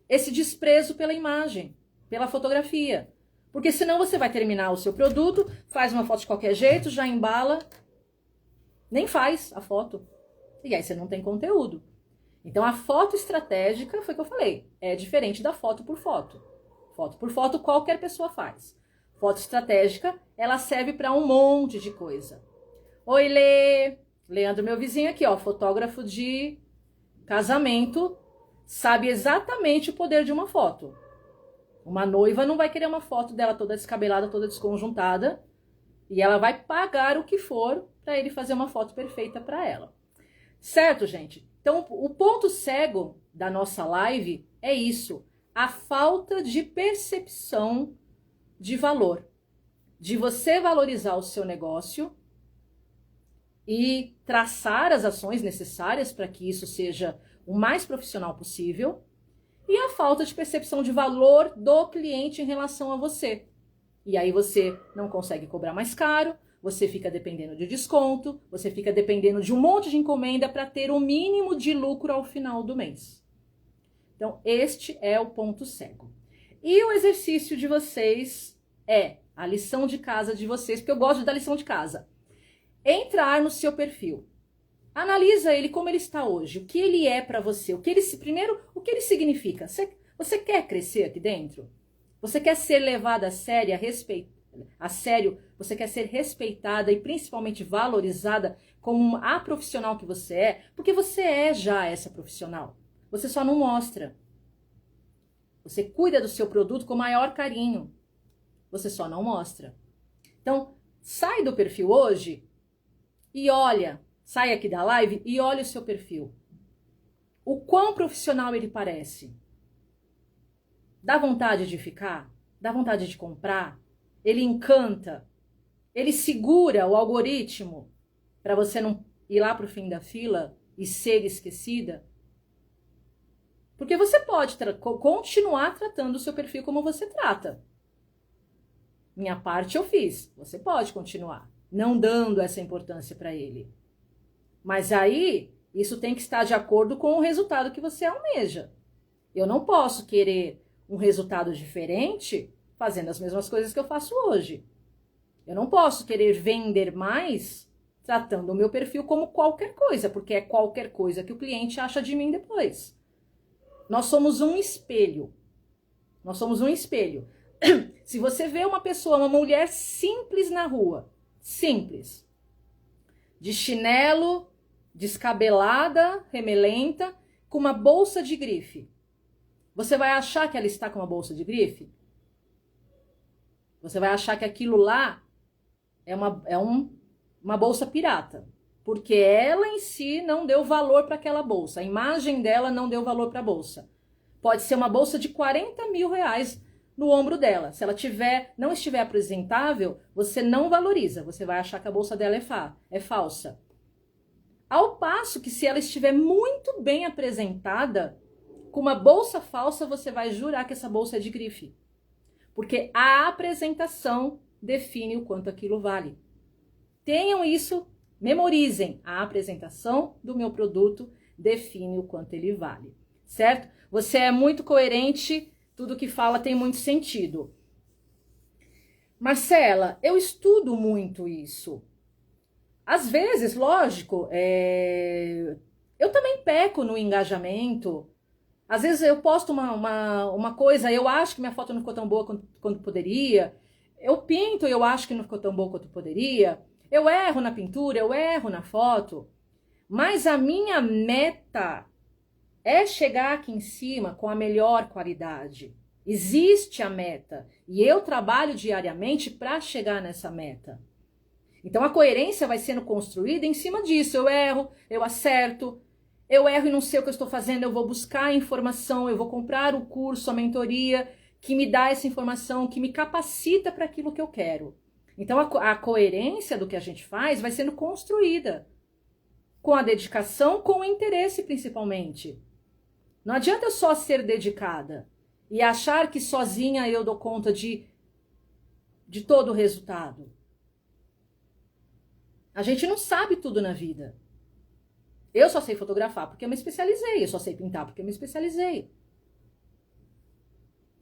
esse desprezo pela imagem, pela fotografia. Porque senão você vai terminar o seu produto, faz uma foto de qualquer jeito, já embala, nem faz a foto. E aí você não tem conteúdo. Então a foto estratégica, foi o que eu falei, é diferente da foto por foto. Foto por foto qualquer pessoa faz. Foto estratégica, ela serve para um monte de coisa. Oi, Lê! Leandro, meu vizinho aqui, ó, fotógrafo de casamento, sabe exatamente o poder de uma foto. Uma noiva não vai querer uma foto dela toda descabelada, toda desconjuntada, e ela vai pagar o que for para ele fazer uma foto perfeita para ela. Certo, gente? Então, o ponto cego da nossa live é isso, a falta de percepção de valor, de você valorizar o seu negócio e traçar as ações necessárias para que isso seja o mais profissional possível, e a falta de percepção de valor do cliente em relação a você. E aí você não consegue cobrar mais caro, você fica dependendo de desconto, você fica dependendo de um monte de encomenda para ter o mínimo de lucro ao final do mês. Então, este é o ponto cego. E o exercício de vocês é a lição de casa de vocês, porque eu gosto da lição de casa. Entrar no seu perfil. Analisa ele como ele está hoje, o que ele é para você, primeiro, o que ele significa. Você quer crescer aqui dentro? Você quer ser levada a sério, você quer ser respeitada e principalmente valorizada como a profissional que você é? Porque você é já essa profissional. Você só não mostra. Você cuida do seu produto com maior carinho. Você só não mostra. Então, sai do perfil hoje e olha, sai aqui da live e olha o seu perfil. O quão profissional ele parece? Dá vontade de ficar? Dá vontade de comprar? Ele encanta? Ele segura o algoritmo para você não ir lá para o fim da fila e ser esquecida? Porque você pode continuar tratando o seu perfil como você trata. Minha parte eu fiz. Você pode continuar não dando essa importância para ele. Mas aí, isso tem que estar de acordo com o resultado que você almeja. Eu não posso querer um resultado diferente fazendo as mesmas coisas que eu faço hoje. Eu não posso querer vender mais tratando o meu perfil como qualquer coisa, porque é qualquer coisa que o cliente acha de mim depois. Nós somos um espelho. Nós somos um espelho. Se você vê uma pessoa, uma mulher simples na rua, simples, de chinelo, descabelada, remelenta, com uma bolsa de grife, você vai achar que ela está com uma bolsa de grife? Você vai achar que aquilo lá é uma bolsa pirata, porque ela em si não deu valor para aquela bolsa, a imagem dela não deu valor para a bolsa. Pode ser uma bolsa de 40 mil reais no ombro dela. Se ela não estiver apresentável, você não valoriza, você vai achar que a bolsa dela é falsa. Ao passo que se ela estiver muito bem apresentada, com uma bolsa falsa, você vai jurar que essa bolsa é de grife. Porque a apresentação define o quanto aquilo vale. Tenham isso, memorizem. A apresentação do meu produto define o quanto ele vale. Certo? Você é muito coerente, tudo que fala tem muito sentido. Marcela, eu estudo muito isso. Às vezes, lógico, eu também peco no engajamento. Às vezes eu posto uma coisa, eu acho que minha foto não ficou tão boa quanto poderia. Eu pinto e eu acho que não ficou tão boa quanto poderia. Eu erro na pintura, eu erro na foto. Mas a minha meta é chegar aqui em cima com a melhor qualidade. Existe a meta e eu trabalho diariamente para chegar nessa meta. Então a coerência vai sendo construída em cima disso. Eu erro, eu acerto, eu erro e não sei o que eu estou fazendo, eu vou buscar a informação, eu vou comprar o curso, a mentoria que me dá essa informação, que me capacita para aquilo que eu quero. Então a coerência do que a gente faz vai sendo construída com a dedicação, com o interesse principalmente. Não adianta eu só ser dedicada e achar que sozinha eu dou conta de todo o resultado. A gente não sabe tudo na vida. Eu só sei fotografar porque eu me especializei, eu só sei pintar porque eu me especializei.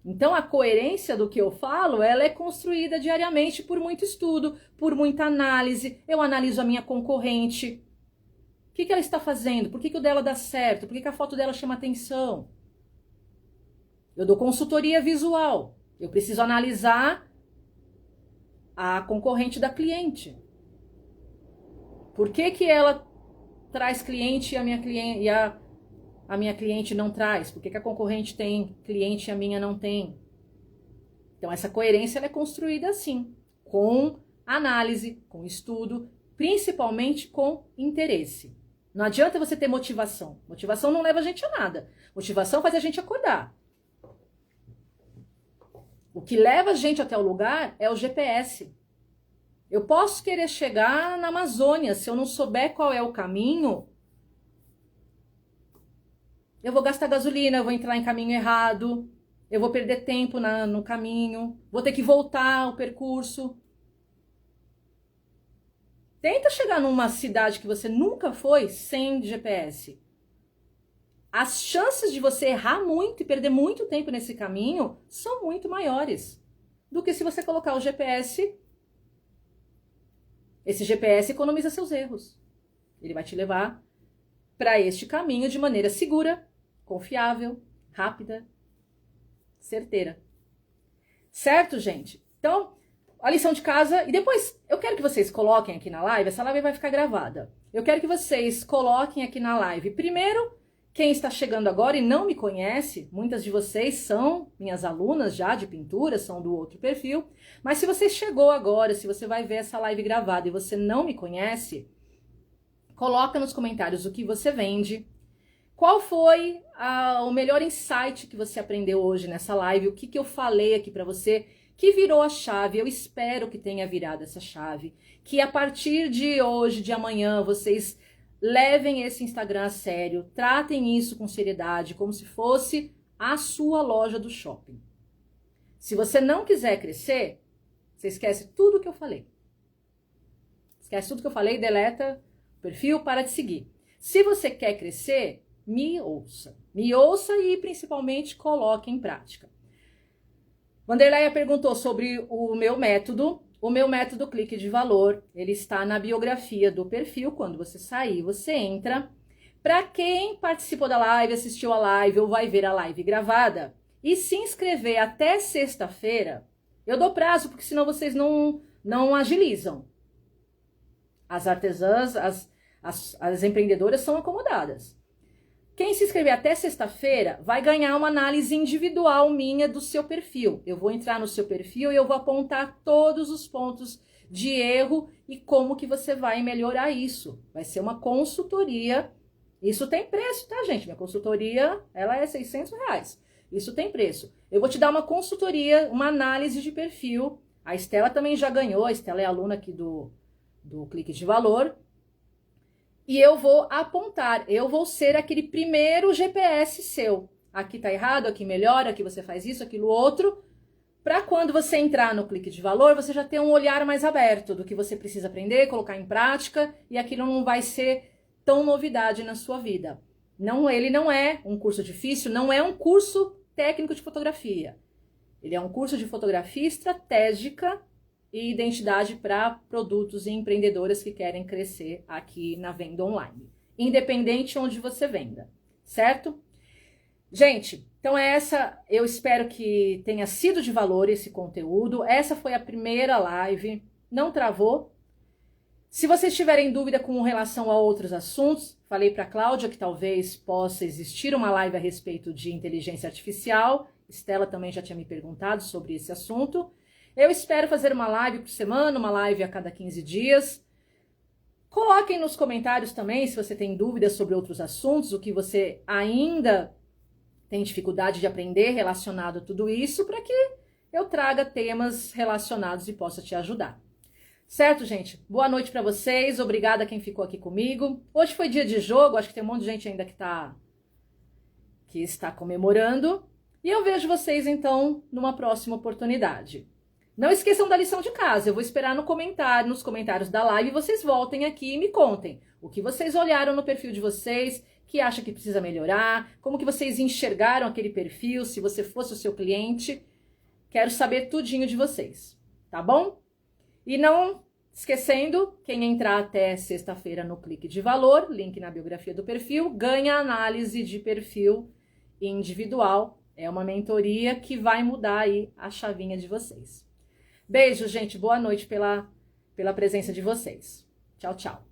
Então a coerência do que eu falo, ela é construída diariamente por muito estudo, por muita análise. Eu analiso a minha concorrente. O que ela está fazendo? Por que o dela dá certo? Por que a foto dela chama atenção? Eu dou consultoria visual. Eu preciso analisar a concorrente da cliente. Por que ela traz cliente e a minha cliente não traz? Por que a concorrente tem cliente e a minha não tem? Então essa coerência ela é construída assim, com análise, com estudo, principalmente com interesse. Não adianta você ter motivação. Motivação não leva a gente a nada. Motivação faz a gente acordar. O que leva a gente até o lugar é o GPS. Eu posso querer chegar na Amazônia, se eu não souber qual é o caminho, eu vou gastar gasolina, eu vou entrar em caminho errado, eu vou perder tempo no caminho, vou ter que voltar o percurso. Tenta chegar numa cidade que você nunca foi sem GPS. As chances de você errar muito e perder muito tempo nesse caminho são muito maiores do que se você colocar o GPS. Esse GPS economiza seus erros. Ele vai te levar para este caminho de maneira segura, confiável, rápida, certeira. Certo, gente? Então, a lição de casa, e depois eu quero que vocês coloquem aqui na live, essa live vai ficar gravada. Eu quero que vocês coloquem aqui na live, primeiro, quem está chegando agora e não me conhece, muitas de vocês são minhas alunas já de pintura, são do outro perfil, mas se você chegou agora, se você vai ver essa live gravada e você não me conhece, coloca nos comentários o que você vende, qual foi o melhor insight que você aprendeu hoje nessa live, o que eu falei aqui para você, que virou a chave. Eu espero que tenha virado essa chave, que a partir de hoje, de amanhã, vocês levem esse Instagram a sério, tratem isso com seriedade, como se fosse a sua loja do shopping. Se você não quiser crescer, você esquece tudo que eu falei. Esquece tudo que eu falei, deleta o perfil, para de seguir. Se você quer crescer, me ouça. Me ouça e principalmente coloque em prática. Vanderleia perguntou sobre o meu método. O meu método Clique de Valor, ele está na biografia do perfil. Quando você sair, você entra. Para quem participou da live, assistiu a live ou vai ver a live gravada e se inscrever até sexta-feira, eu dou prazo, porque senão vocês não agilizam. As artesãs, as empreendedoras são acomodadas. Quem se inscrever até sexta-feira vai ganhar uma análise individual minha do seu perfil. Eu vou entrar no seu perfil e eu vou apontar todos os pontos de erro e como que você vai melhorar isso. Vai ser uma consultoria. Isso tem preço, tá, gente? Minha consultoria, ela é R$600. Isso tem preço. Eu vou te dar uma consultoria, uma análise de perfil. A Estela também já ganhou. A Estela é aluna aqui do Clique de Valor. E eu vou apontar, eu vou ser aquele primeiro GPS seu. Aqui tá errado, aqui melhora, aqui você faz isso, aquilo outro. Para quando você entrar no Clique de Valor, você já ter um olhar mais aberto do que você precisa aprender, colocar em prática, e aquilo não vai ser tão novidade na sua vida. Não, ele não é um curso difícil, não é um curso técnico de fotografia. Ele é um curso de fotografia estratégica e identidade para produtos e empreendedoras que querem crescer aqui na venda online, independente onde você venda, certo? Gente, então eu espero que tenha sido de valor esse conteúdo. Essa foi a primeira live, não travou. Se vocês tiverem dúvida com relação a outros assuntos, falei para a Cláudia que talvez possa existir uma live a respeito de inteligência artificial. Estela também já tinha me perguntado sobre esse assunto. Eu espero fazer uma live por semana, uma live a cada 15 dias, Coloquem nos comentários também se você tem dúvidas sobre outros assuntos, o que você ainda tem dificuldade de aprender relacionado a tudo isso, para que eu traga temas relacionados e possa te ajudar. Certo, gente? Boa noite para vocês, obrigada a quem ficou aqui comigo. Hoje foi dia de jogo, acho que tem um monte de gente ainda que está comemorando. E eu vejo vocês, então, numa próxima oportunidade. Não esqueçam da lição de casa, eu vou esperar nos comentários da live, vocês voltem aqui e me contem o que vocês olharam no perfil de vocês, que acha que precisa melhorar, como que vocês enxergaram aquele perfil, se você fosse o seu cliente. Quero saber tudinho de vocês, tá bom? E não esquecendo, quem entrar até sexta-feira no clique de valor, link na biografia do perfil, ganha análise de perfil individual. É uma mentoria que vai mudar aí a chavinha de vocês. Beijo, gente. Boa noite pela presença de vocês. Tchau, tchau.